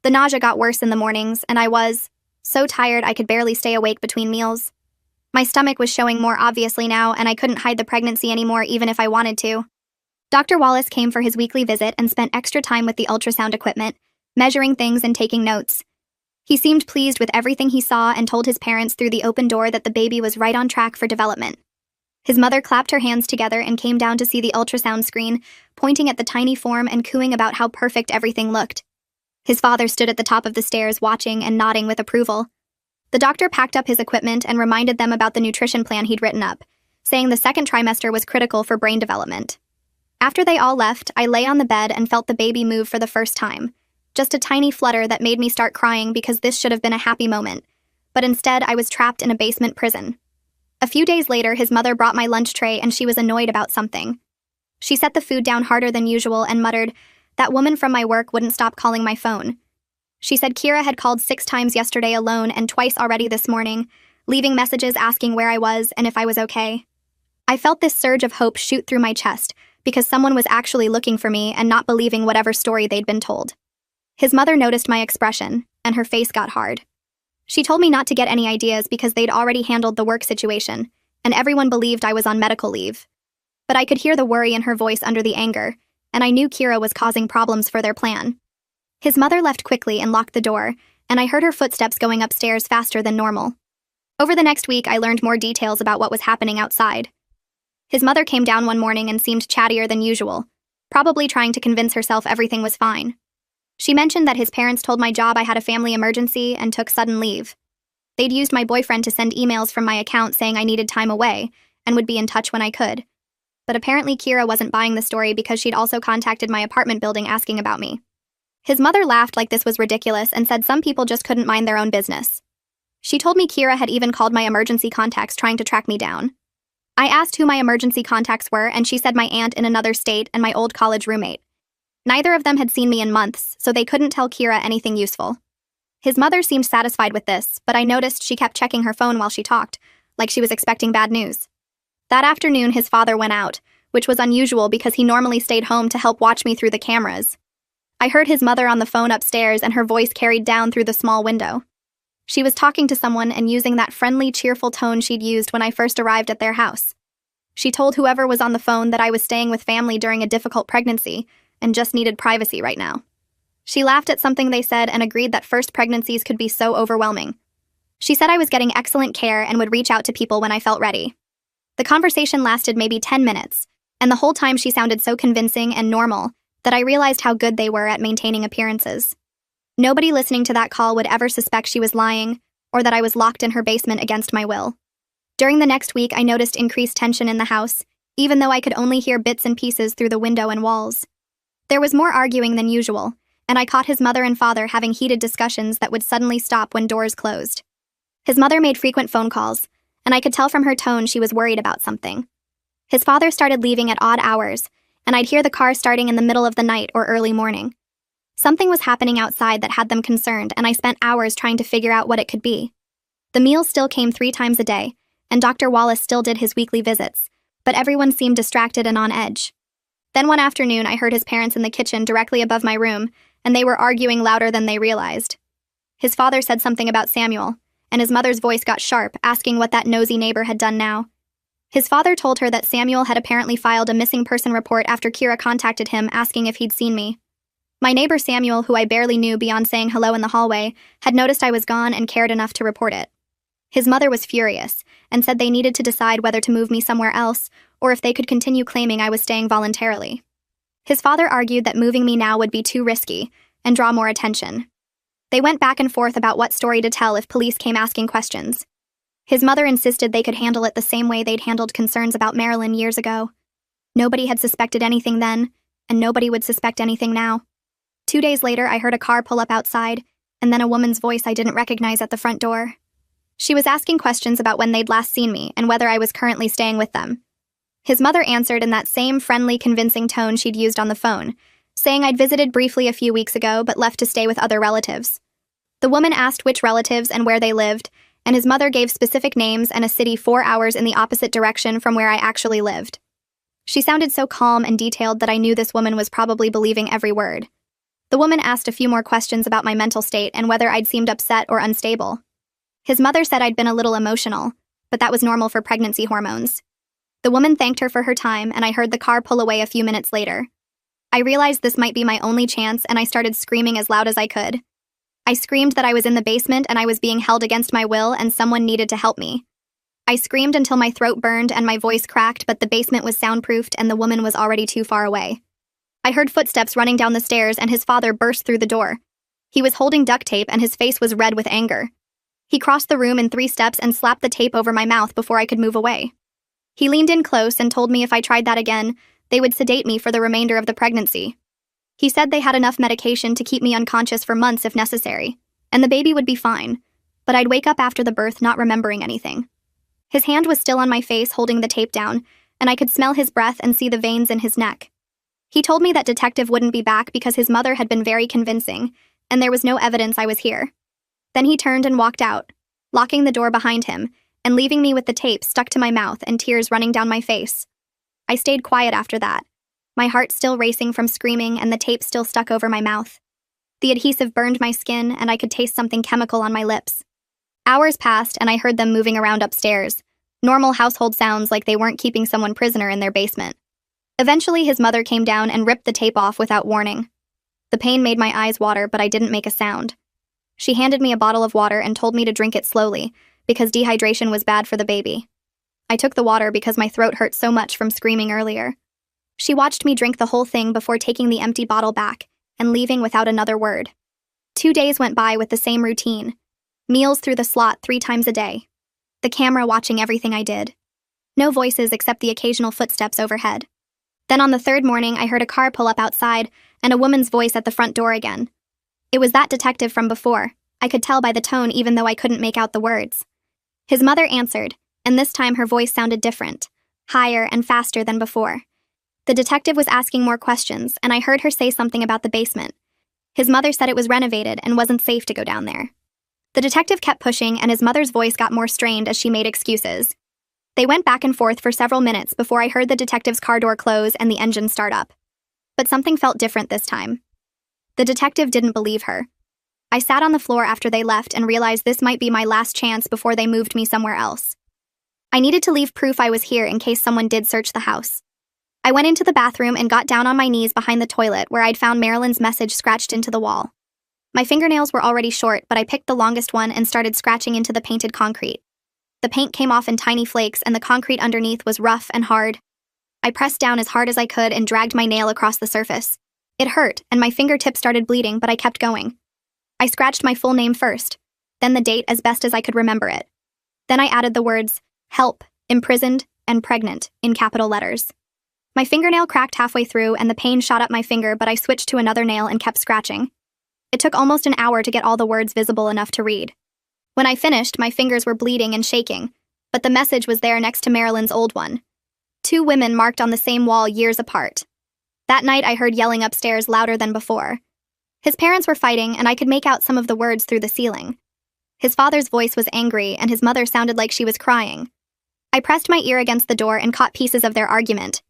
The nausea got worse in the mornings, and I was so tired I could barely stay awake between meals. My stomach was showing more obviously now, and I couldn't hide the pregnancy anymore even if I wanted to. Dr. Wallace came for his weekly visit and spent extra time with the ultrasound equipment, measuring things and taking notes. He seemed pleased with everything he saw and told his parents through the open door that the baby was right on track for development. His mother clapped her hands together and came down to see the ultrasound screen, pointing at the tiny form and cooing about how perfect everything looked. His father stood at the top of the stairs watching and nodding with approval. The doctor packed up his equipment and reminded them about the nutrition plan he'd written up, saying the second trimester was critical for brain development. After they all left, I lay on the bed and felt the baby move for the first time. Just a tiny flutter that made me start crying because this should have been a happy moment. but instead I was trapped in a basement prison. A few days later, his mother brought my lunch tray and she was annoyed about something. She set the food down harder than usual and muttered, "That woman from my work wouldn't stop calling my phone." She said Kira had called 6 times yesterday alone and twice already this morning, leaving messages asking where I was and if I was okay. I felt this surge of hope shoot through my chest because someone was actually looking for me and not believing whatever story they'd been told. His mother noticed my expression, and her face got hard. She told me not to get any ideas because they'd already handled the work situation, and everyone believed I was on medical leave. But I could hear the worry in her voice under the anger, and I knew Kira was causing problems for their plan. His mother left quickly and locked the door, and I heard her footsteps going upstairs faster than normal. Over the next week, I learned more details about what was happening outside. His mother came down one morning and seemed chattier than usual, probably trying to convince herself everything was fine. She mentioned that his parents told my job I had a family emergency and took sudden leave. They'd used my boyfriend to send emails from my account saying I needed time away and would be in touch when I could. But apparently Kira wasn't buying the story because she'd also contacted my apartment building asking about me. His mother laughed like this was ridiculous and said some people just couldn't mind their own business. She told me Kira had even called my emergency contacts trying to track me down. I asked who my emergency contacts were, and she said my aunt in another state and my old college roommate. Neither of them had seen me in months, so they couldn't tell Kira anything useful. His mother seemed satisfied with this, but I noticed she kept checking her phone while she talked, like she was expecting bad news. That afternoon, his father went out, which was unusual because he normally stayed home to help watch me through the cameras. I heard his mother on the phone upstairs and her voice carried down through the small window. She was talking to someone and using that friendly, cheerful tone she'd used when I first arrived at their house. She told whoever was on the phone that I was staying with family during a difficult pregnancy and just needed privacy right now. She laughed at something they said and agreed that first pregnancies could be so overwhelming. She said I was getting excellent care and would reach out to people when I felt ready. The conversation lasted maybe 10 minutes, and the whole time she sounded so convincing and normal that I realized how good they were at maintaining appearances. Nobody listening to that call would ever suspect she was lying or that I was locked in her basement against my will. During the next week, I noticed increased tension in the house, even though I could only hear bits and pieces through the window and walls. There was more arguing than usual, and I caught his mother and father having heated discussions that would suddenly stop when doors closed. His mother made frequent phone calls, and I could tell from her tone she was worried about something. His father started leaving at odd hours, and I'd hear the car starting in the middle of the night or early morning. Something was happening outside that had them concerned, and I spent hours trying to figure out what it could be. The meals still came 3 times a day, and Dr. Wallace still did his weekly visits, but everyone seemed distracted and on edge. Then one afternoon, I heard his parents in the kitchen directly above my room, and they were arguing louder than they realized. His father said something about Samuel, and his mother's voice got sharp, asking what that nosy neighbor had done now. His father told her that Samuel had apparently filed a missing person report after Kira contacted him asking if he'd seen me. My neighbor Samuel, who I barely knew beyond saying hello in the hallway, had noticed I was gone and cared enough to report it. His mother was furious and said they needed to decide whether to move me somewhere else or if they could continue claiming I was staying voluntarily. His father argued that moving me now would be too risky and draw more attention. They went back and forth about what story to tell if police came asking questions. His mother insisted they could handle it the same way they'd handled concerns about Marilyn years ago. Nobody had suspected anything then, and nobody would suspect anything now. 2 days later, I heard a car pull up outside, and then a woman's voice I didn't recognize at the front door. She was asking questions about when they'd last seen me and whether I was currently staying with them. His mother answered in that same friendly, convincing tone she'd used on the phone, saying I'd visited briefly a few weeks ago but left to stay with other relatives. The woman asked which relatives and where they lived, and his mother gave specific names and a city 4 hours in the opposite direction from where I actually lived. She sounded so calm and detailed that I knew this woman was probably believing every word. The woman asked a few more questions about my mental state and whether I'd seemed upset or unstable. His mother said I'd been a little emotional, but that was normal for pregnancy hormones. The woman thanked her for her time, and I heard the car pull away a few minutes later. I realized this might be my only chance, and I started screaming as loud as I could. I screamed that I was in the basement and I was being held against my will and someone needed to help me. I screamed until my throat burned and my voice cracked, but the basement was soundproofed and the woman was already too far away. I heard footsteps running down the stairs and his father burst through the door. He was holding duct tape and his face was red with anger. He crossed the room in 3 steps and slapped the tape over my mouth before I could move away. He leaned in close and told me if I tried that again, they would sedate me for the remainder of the pregnancy. He said they had enough medication to keep me unconscious for months if necessary, and the baby would be fine, but I'd wake up after the birth not remembering anything. His hand was still on my face holding the tape down, and I could smell his breath and see the veins in his neck. He told me that detective wouldn't be back because his mother had been very convincing, and there was no evidence I was here. Then he turned and walked out, locking the door behind him, and leaving me with the tape stuck to my mouth and tears running down my face. I stayed quiet after that, my heart still racing from screaming and the tape still stuck over my mouth. The adhesive burned my skin, and I could taste something chemical on my lips. Hours passed, and I heard them moving around upstairs, normal household sounds like they weren't keeping someone prisoner in their basement. Eventually, his mother came down and ripped the tape off without warning. The pain made my eyes water, but I didn't make a sound. She handed me a bottle of water and told me to drink it slowly, because dehydration was bad for the baby. I took the water because my throat hurt so much from screaming earlier. She watched me drink the whole thing before taking the empty bottle back and leaving without another word. 2 days went by with the same routine. Meals through the slot 3 times a day. The camera watching everything I did. No voices except the occasional footsteps overhead. Then on the 3rd morning, I heard a car pull up outside and a woman's voice at the front door again. It was that detective from before. I could tell by the tone even though I couldn't make out the words. His mother answered, and this time her voice sounded different, higher and faster than before. The detective was asking more questions, and I heard her say something about the basement. His mother said it was renovated and wasn't safe to go down there. The detective kept pushing, and his mother's voice got more strained as she made excuses. They went back and forth for several minutes before I heard the detective's car door close and the engine start up. But something felt different this time. The detective didn't believe her. I sat on the floor after they left and realized this might be my last chance before they moved me somewhere else. I needed to leave proof I was here in case someone did search the house. I went into the bathroom and got down on my knees behind the toilet where I'd found Marilyn's message scratched into the wall. My fingernails were already short, but I picked the longest one and started scratching into the painted concrete. The paint came off in tiny flakes and the concrete underneath was rough and hard. I pressed down as hard as I could and dragged my nail across the surface. It hurt, and my fingertips started bleeding, but I kept going. I scratched my full name first, then the date as best as I could remember it. Then I added the words, help, imprisoned, and pregnant, in capital letters. My fingernail cracked halfway through and the pain shot up my finger, but I switched to another nail and kept scratching. It took almost an hour to get all the words visible enough to read. When I finished, my fingers were bleeding and shaking, but the message was there next to Marilyn's old one. 2 women marked on the same wall years apart. That night I heard yelling upstairs louder than before. His parents were fighting, and I could make out some of the words through the ceiling. His father's voice was angry, and his mother sounded like she was crying. I pressed my ear against the door and caught pieces of their argument.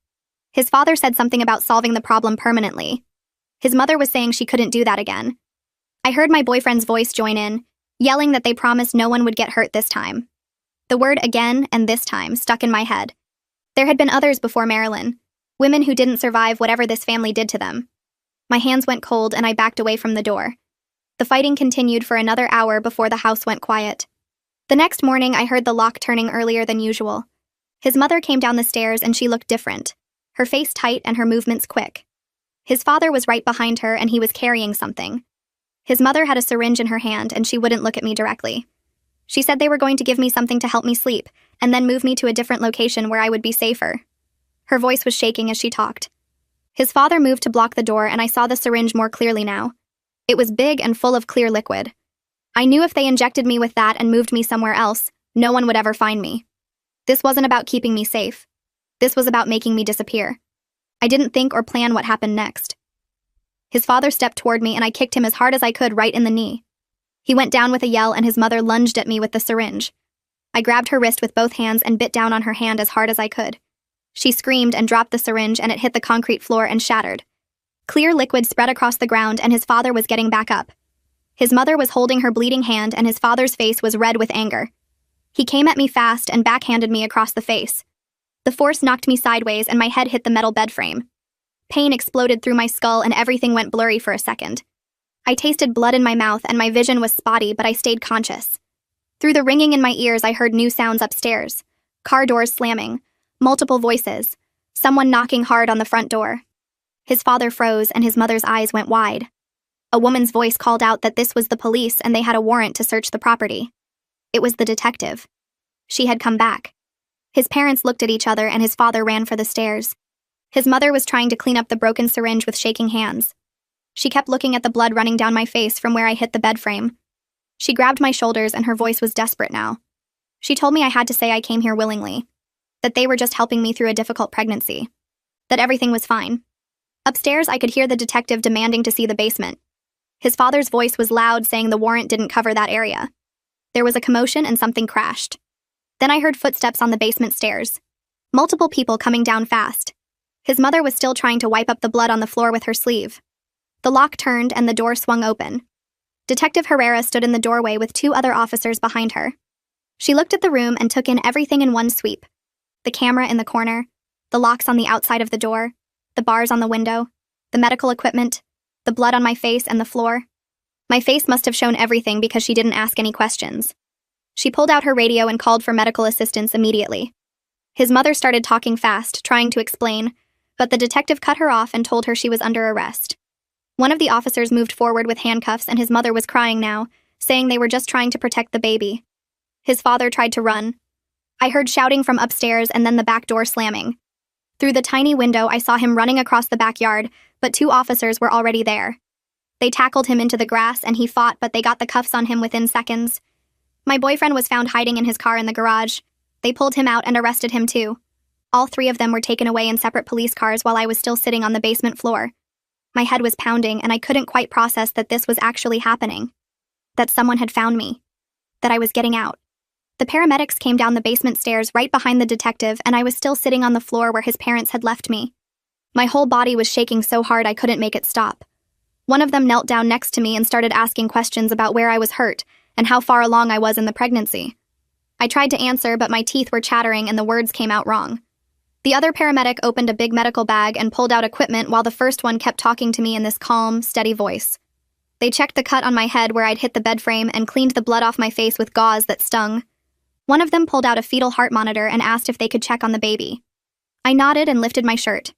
His father said something about solving the problem permanently. His mother was saying she couldn't do that again. I heard my boyfriend's voice join in, yelling that they promised no one would get hurt this time. The word again and this time stuck in my head. There had been others before Marilyn, women who didn't survive whatever this family did to them. My hands went cold and I backed away from the door. The fighting continued for another hour before the house went quiet. The next morning I heard the lock turning earlier than usual. His mother came down the stairs and she looked different, her face tight and her movements quick. His father was right behind her and he was carrying something. His mother had a syringe in her hand and she wouldn't look at me directly. She said they were going to give me something to help me sleep and then move me to a different location where I would be safer. Her voice was shaking as she talked. His father moved to block the door and I saw the syringe more clearly now. It was big and full of clear liquid. I knew if they injected me with that and moved me somewhere else, no one would ever find me. This wasn't about keeping me safe. This was about making me disappear. I didn't think or plan what happened next. His father stepped toward me and I kicked him as hard as I could right in the knee. He went down with a yell and his mother lunged at me with the syringe. I grabbed her wrist with both hands and bit down on her hand as hard as I could. She screamed and dropped the syringe and it hit the concrete floor and shattered. Clear liquid spread across the ground and his father was getting back up. His mother was holding her bleeding hand and his father's face was red with anger. He came at me fast and backhanded me across the face. The force knocked me sideways and my head hit the metal bed frame. Pain exploded through my skull and everything went blurry for a second. I tasted blood in my mouth and my vision was spotty, but I stayed conscious. Through the ringing in my ears, I heard new sounds upstairs. Car doors slamming, multiple voices, someone knocking hard on the front door. His father froze and his mother's eyes went wide. A woman's voice called out that this was the police and they had a warrant to search the property. It was the detective. She had come back. His parents looked at each other and his father ran for the stairs. His mother was trying to clean up the broken syringe with shaking hands. She kept looking at the blood running down my face from where I hit the bed frame. She grabbed my shoulders and her voice was desperate now. She told me I had to say I came here willingly, that they were just helping me through a difficult pregnancy, that everything was fine. Upstairs, I could hear the detective demanding to see the basement. His father's voice was loud, saying the warrant didn't cover that area. There was a commotion and something crashed. Then I heard footsteps on the basement stairs. Multiple people coming down fast. His mother was still trying to wipe up the blood on the floor with her sleeve. The lock turned and the door swung open. Detective Herrera stood in the doorway with 2 other officers behind her. She looked at the room and took in everything in one sweep. The camera in the corner, the locks on the outside of the door, the bars on the window, the medical equipment, the blood on my face and the floor. My face must have shown everything because she didn't ask any questions. She pulled out her radio and called for medical assistance immediately. His mother started talking fast, trying to explain, but the detective cut her off and told her she was under arrest. One of the officers moved forward with handcuffs and his mother was crying now, saying they were just trying to protect the baby. His father tried to run. I heard shouting from upstairs and then the back door slamming. Through the tiny window, I saw him running across the backyard, but 2 officers were already there. They tackled him into the grass and he fought, but they got the cuffs on him within seconds. My boyfriend was found hiding in his car in the garage. They pulled him out and arrested him too. All 3 of them were taken away in separate police cars while I was still sitting on the basement floor. My head was pounding and I couldn't quite process that this was actually happening. That someone had found me. That I was getting out. The paramedics came down the basement stairs right behind the detective and I was still sitting on the floor where his parents had left me. My whole body was shaking so hard I couldn't make it stop. One of them knelt down next to me and started asking questions about where I was hurt and how far along I was in the pregnancy. I tried to answer, but my teeth were chattering and the words came out wrong. The other paramedic opened a big medical bag and pulled out equipment while the first one kept talking to me in this calm, steady voice. They checked the cut on my head where I'd hit the bed frame and cleaned the blood off my face with gauze that stung. One of them pulled out a fetal heart monitor and asked if they could check on the baby. I nodded and lifted my shirt.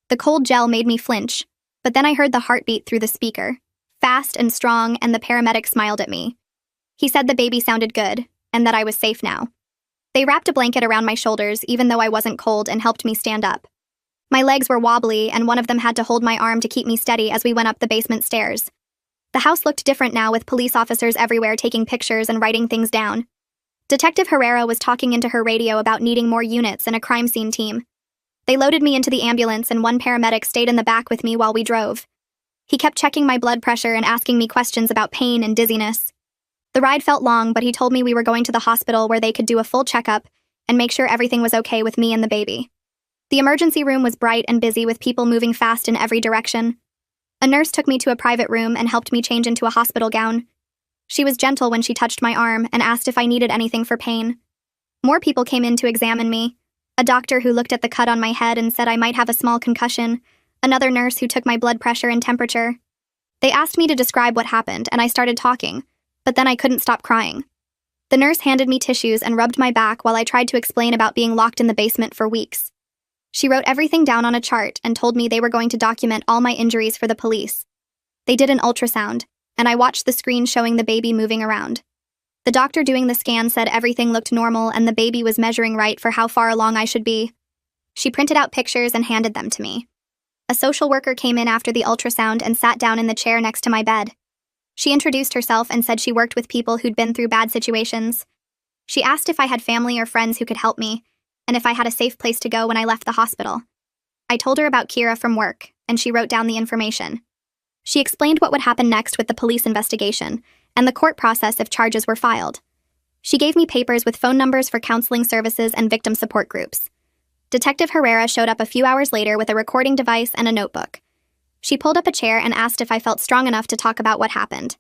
The cold gel made me flinch, but then I heard the heartbeat through the speaker, fast and strong, and the paramedic smiled at me. He said the baby sounded good, and that I was safe now. They wrapped a blanket around my shoulders, even though I wasn't cold, and helped me stand up. My legs were wobbly, and one of them had to hold my arm to keep me steady as we went up the basement stairs. The house looked different now, with police officers everywhere taking pictures and writing things down. Detective Herrera was talking into her radio about needing more units and a crime scene team. They loaded me into the ambulance and one paramedic stayed in the back with me while we drove. He kept checking my blood pressure and asking me questions about pain and dizziness. The ride felt long, but he told me we were going to the hospital where they could do a full checkup and make sure everything was okay with me and the baby. The emergency room was bright and busy with people moving fast in every direction. A nurse took me to a private room and helped me change into a hospital gown. She was gentle when she touched my arm and asked if I needed anything for pain. More people came in to examine me. A doctor who looked at the cut on my head and said I might have a small concussion. Another nurse who took my blood pressure and temperature. They asked me to describe what happened, and I started talking, but then I couldn't stop crying. The nurse handed me tissues and rubbed my back while I tried to explain about being locked in the basement for weeks. She wrote everything down on a chart and told me they were going to document all my injuries for the police. They did an ultrasound, and I watched the screen showing the baby moving around. The doctor doing the scan said everything looked normal and the baby was measuring right for how far along I should be. She printed out pictures and handed them to me. A social worker came in after the ultrasound and sat down in the chair next to my bed. She introduced herself and said she worked with people who'd been through bad situations. She asked if I had family or friends who could help me, and if I had a safe place to go when I left the hospital. I told her about Kira from work, and she wrote down the information. She explained what would happen next with the police investigation, and the court process if charges were filed. She gave me papers with phone numbers for counseling services and victim support groups. Detective Herrera showed up a few hours later with a recording device and a notebook. She pulled up a chair and asked if I felt strong enough to talk about what happened.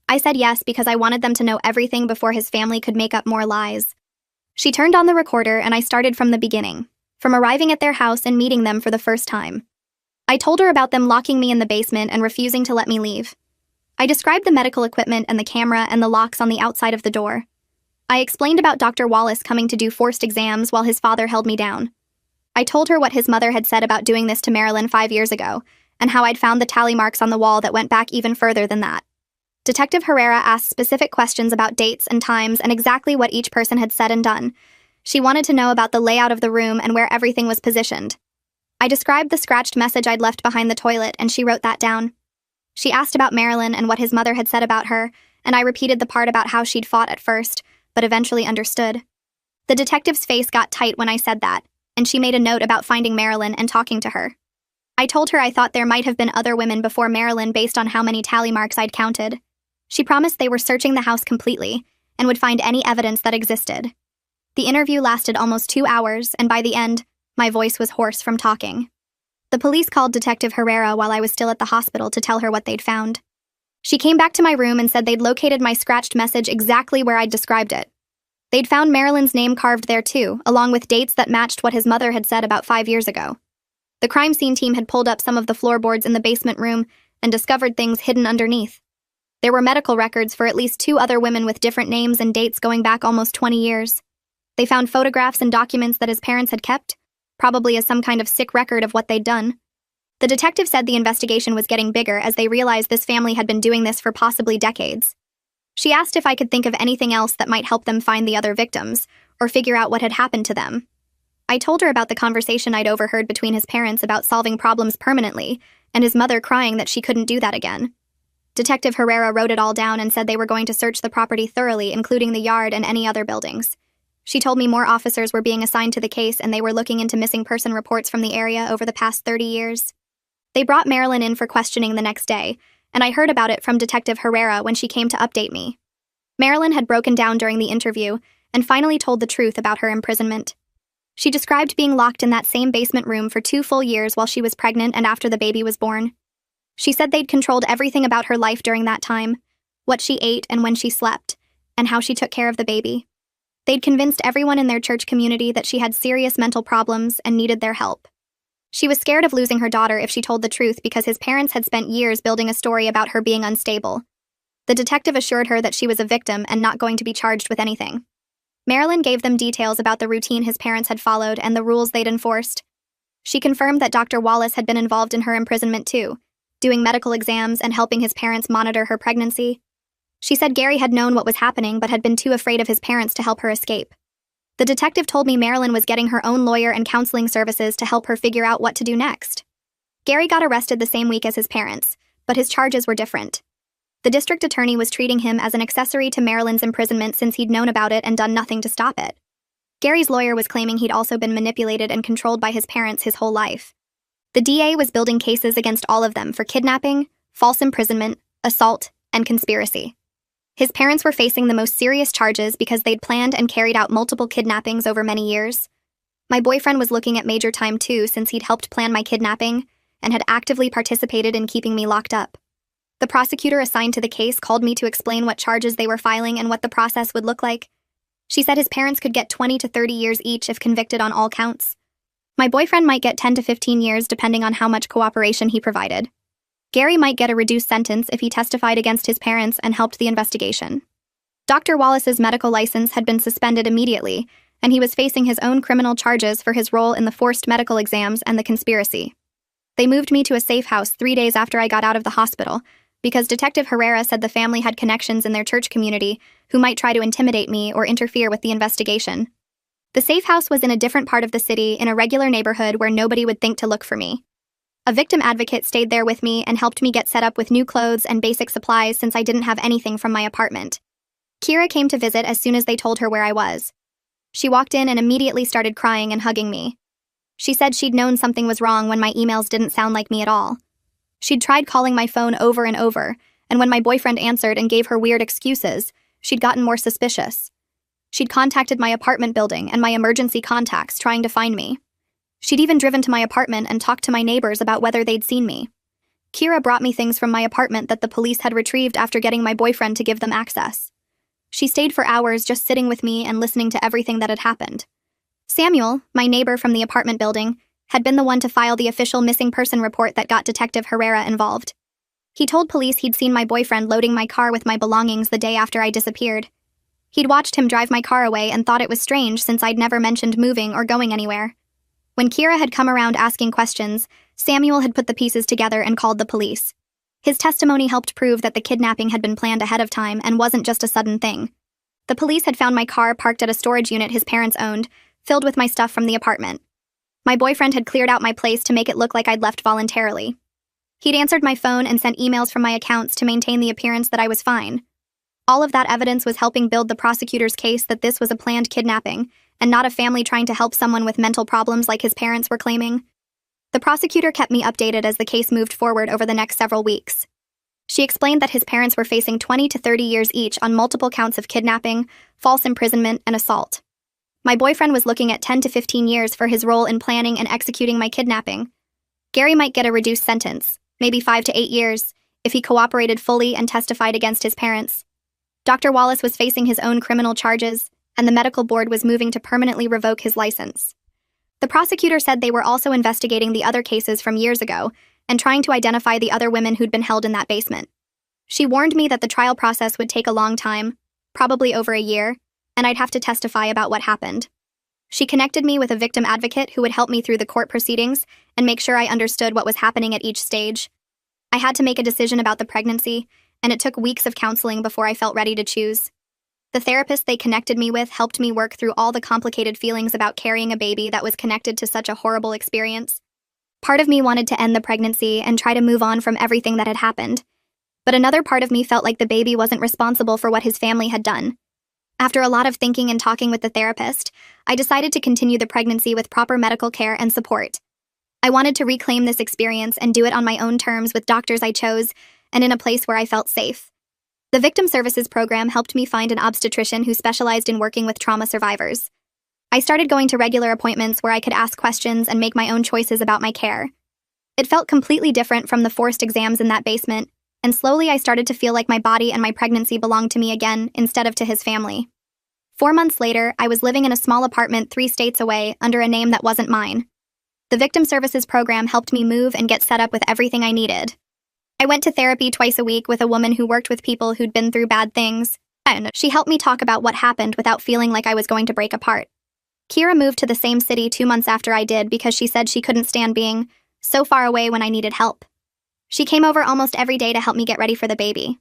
I said yes because I wanted them to know everything before his family could make up more lies. She turned on the recorder and I started from the beginning, from arriving at their house and meeting them for the first time. I told her about them locking me in the basement and refusing to let me leave. I described the medical equipment and the camera and the locks on the outside of the door. I explained about Dr. Wallace coming to do forced exams while his father held me down. I told her what his mother had said about doing this to Marilyn 5 years ago, and how I'd found the tally marks on the wall that went back even further than that. Detective Herrera asked specific questions about dates and times and exactly what each person had said and done. She wanted to know about the layout of the room and where everything was positioned. I described the scratched message I'd left behind the toilet, and she wrote that down. She asked about Marilyn and what his mother had said about her, and I repeated the part about how she'd fought at first, but eventually understood. The detective's face got tight when I said that, and she made a note about finding Marilyn and talking to her. I told her I thought there might have been other women before Marilyn based on how many tally marks I'd counted. She promised they were searching the house completely and would find any evidence that existed. The interview lasted almost 2 hours, and by the end, my voice was hoarse from talking. The police called Detective Herrera while I was still at the hospital to tell her what they'd found. She came back to my room and said they'd located my scratched message exactly where I'd described it. They'd found Marilyn's name carved there too, along with dates that matched what his mother had said about 5 years ago. The crime scene team had pulled up some of the floorboards in the basement room and discovered things hidden underneath. There were medical records for at least 2 other women with different names and dates going back almost 20 years. They found photographs and documents that his parents had kept, probably as some kind of sick record of what they'd done. The detective said the investigation was getting bigger as they realized this family had been doing this for possibly decades. She asked if I could think of anything else that might help them find the other victims, or figure out what had happened to them. I told her about the conversation I'd overheard between his parents about solving problems permanently, and his mother crying that she couldn't do that again. Detective Herrera wrote it all down and said they were going to search the property thoroughly, including the yard and any other buildings. She told me more officers were being assigned to the case and they were looking into missing person reports from the area over the past 30 years. They brought Marilyn in for questioning the next day, and I heard about it from Detective Herrera when she came to update me. Marilyn had broken down during the interview and finally told the truth about her imprisonment. She described being locked in that same basement room for 2 full years while she was pregnant and after the baby was born. She said they'd controlled everything about her life during that time, what she ate and when she slept, and how she took care of the baby. They'd convinced everyone in their church community that she had serious mental problems and needed their help. She was scared of losing her daughter if she told the truth because his parents had spent years building a story about her being unstable. The detective assured her that she was a victim and not going to be charged with anything. Marilyn gave them details about the routine his parents had followed and the rules they'd enforced. She confirmed that Dr. Wallace had been involved in her imprisonment too, doing medical exams and helping his parents monitor her pregnancy. She said Gary had known what was happening but had been too afraid of his parents to help her escape. The detective told me Marilyn was getting her own lawyer and counseling services to help her figure out what to do next. Gary got arrested the same week as his parents, but his charges were different. The district attorney was treating him as an accessory to Marilyn's imprisonment since he'd known about it and done nothing to stop it. Gary's lawyer was claiming he'd also been manipulated and controlled by his parents his whole life. The DA was building cases against all of them for kidnapping, false imprisonment, assault, and conspiracy. His parents were facing the most serious charges because they'd planned and carried out multiple kidnappings over many years. My boyfriend was looking at major time too since he'd helped plan my kidnapping and had actively participated in keeping me locked up. The prosecutor assigned to the case called me to explain what charges they were filing and what the process would look like. She said his parents could get 20 to 30 years each if convicted on all counts. My boyfriend might get 10 to 15 years depending on how much cooperation he provided. Gary might get a reduced sentence if he testified against his parents and helped the investigation. Dr. Wallace's medical license had been suspended immediately, and he was facing his own criminal charges for his role in the forced medical exams and the conspiracy. They moved me to a safe house 3 days after I got out of the hospital, because Detective Herrera said the family had connections in their church community who might try to intimidate me or interfere with the investigation. The safe house was in a different part of the city in a regular neighborhood where nobody would think to look for me. A victim advocate stayed there with me and helped me get set up with new clothes and basic supplies since I didn't have anything from my apartment. Kira came to visit as soon as they told her where I was. She walked in and immediately started crying and hugging me. She said she'd known something was wrong when my emails didn't sound like me at all. She'd tried calling my phone over and over, and when my boyfriend answered and gave her weird excuses, she'd gotten more suspicious. She'd contacted my apartment building and my emergency contacts trying to find me. She'd even driven to my apartment and talked to my neighbors about whether they'd seen me. Kira brought me things from my apartment that the police had retrieved after getting my boyfriend to give them access. She stayed for hours just sitting with me and listening to everything that had happened. Samuel, my neighbor from the apartment building, had been the one to file the official missing person report that got Detective Herrera involved. He told police he'd seen my boyfriend loading my car with my belongings the day after I disappeared. He'd watched him drive my car away and thought it was strange since I'd never mentioned moving or going anywhere. When Kira had come around asking questions, Samuel had put the pieces together and called the police. His testimony helped prove that the kidnapping had been planned ahead of time and wasn't just a sudden thing. The police had found my car parked at a storage unit his parents owned, filled with my stuff from the apartment. My boyfriend had cleared out my place to make it look like I'd left voluntarily. He'd answered my phone and sent emails from my accounts to maintain the appearance that I was fine. All of that evidence was helping build the prosecutor's case that this was a planned kidnapping, and not a family trying to help someone with mental problems like his parents were claiming. The prosecutor kept me updated as the case moved forward over the next several weeks. She explained that his parents were facing 20 to 30 years each on multiple counts of kidnapping, false imprisonment, and assault. My boyfriend was looking at 10 to 15 years for his role in planning and executing my kidnapping. Gary might get a reduced sentence, maybe 5 to 8 years, if he cooperated fully and testified against his parents. Dr. Wallace was facing his own criminal charges, and the medical board was moving to permanently revoke his license. The prosecutor said they were also investigating the other cases from years ago and trying to identify the other women who'd been held in that basement. She warned me that the trial process would take a long time, probably over a year, and I'd have to testify about what happened. She connected me with a victim advocate who would help me through the court proceedings and make sure I understood what was happening at each stage. I had to make a decision about the pregnancy, and it took weeks of counseling before I felt ready to choose. The therapist they connected me with helped me work through all the complicated feelings about carrying a baby that was connected to such a horrible experience. Part of me wanted to end the pregnancy and try to move on from everything that had happened, but another part of me felt like the baby wasn't responsible for what his family had done. After a lot of thinking and talking with the therapist, I decided to continue the pregnancy with proper medical care and support. I wanted to reclaim this experience and do it on my own terms with doctors I chose and in a place where I felt safe. The Victim Services Program helped me find an obstetrician who specialized in working with trauma survivors. I started going to regular appointments where I could ask questions and make my own choices about my care. It felt completely different from the forced exams in that basement, and slowly I started to feel like my body and my pregnancy belonged to me again instead of to his family. 4 months later, I was living in a small apartment 3 states away under a name that wasn't mine. The Victim Services Program helped me move and get set up with everything I needed. I went to therapy twice a week with a woman who worked with people who'd been through bad things, and she helped me talk about what happened without feeling like I was going to break apart. Kira moved to the same city 2 months after I did because she said she couldn't stand being so far away when I needed help. She came over almost every day to help me get ready for the baby.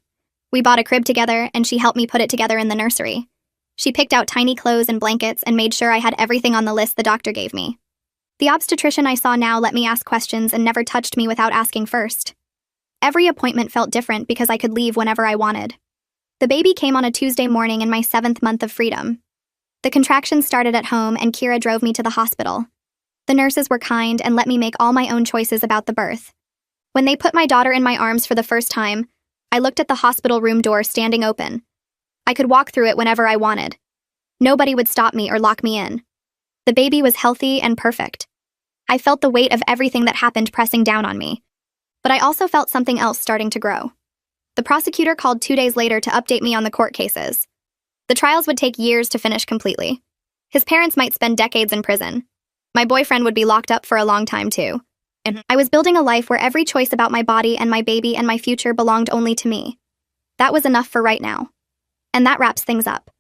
We bought a crib together, and she helped me put it together in the nursery. She picked out tiny clothes and blankets and made sure I had everything on the list the doctor gave me. The obstetrician I saw now let me ask questions and never touched me without asking first. Every appointment felt different because I could leave whenever I wanted. The baby came on a Tuesday morning in my 7th month of freedom. The contractions started at home, and Kira drove me to the hospital. The nurses were kind and let me make all my own choices about the birth. When they put my daughter in my arms for the first time, I looked at the hospital room door standing open. I could walk through it whenever I wanted. Nobody would stop me or lock me in. The baby was healthy and perfect. I felt the weight of everything that happened pressing down on me. But I also felt something else starting to grow. The prosecutor called 2 days later to update me on the court cases. The trials would take years to finish completely. His parents might spend decades in prison. My boyfriend would be locked up for a long time too. And I was building a life where every choice about my body and my baby and my future belonged only to me. That was enough for right now. And that wraps things up.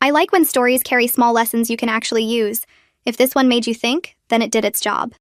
I like when stories carry small lessons you can actually use. If this one made you think, then it did its job.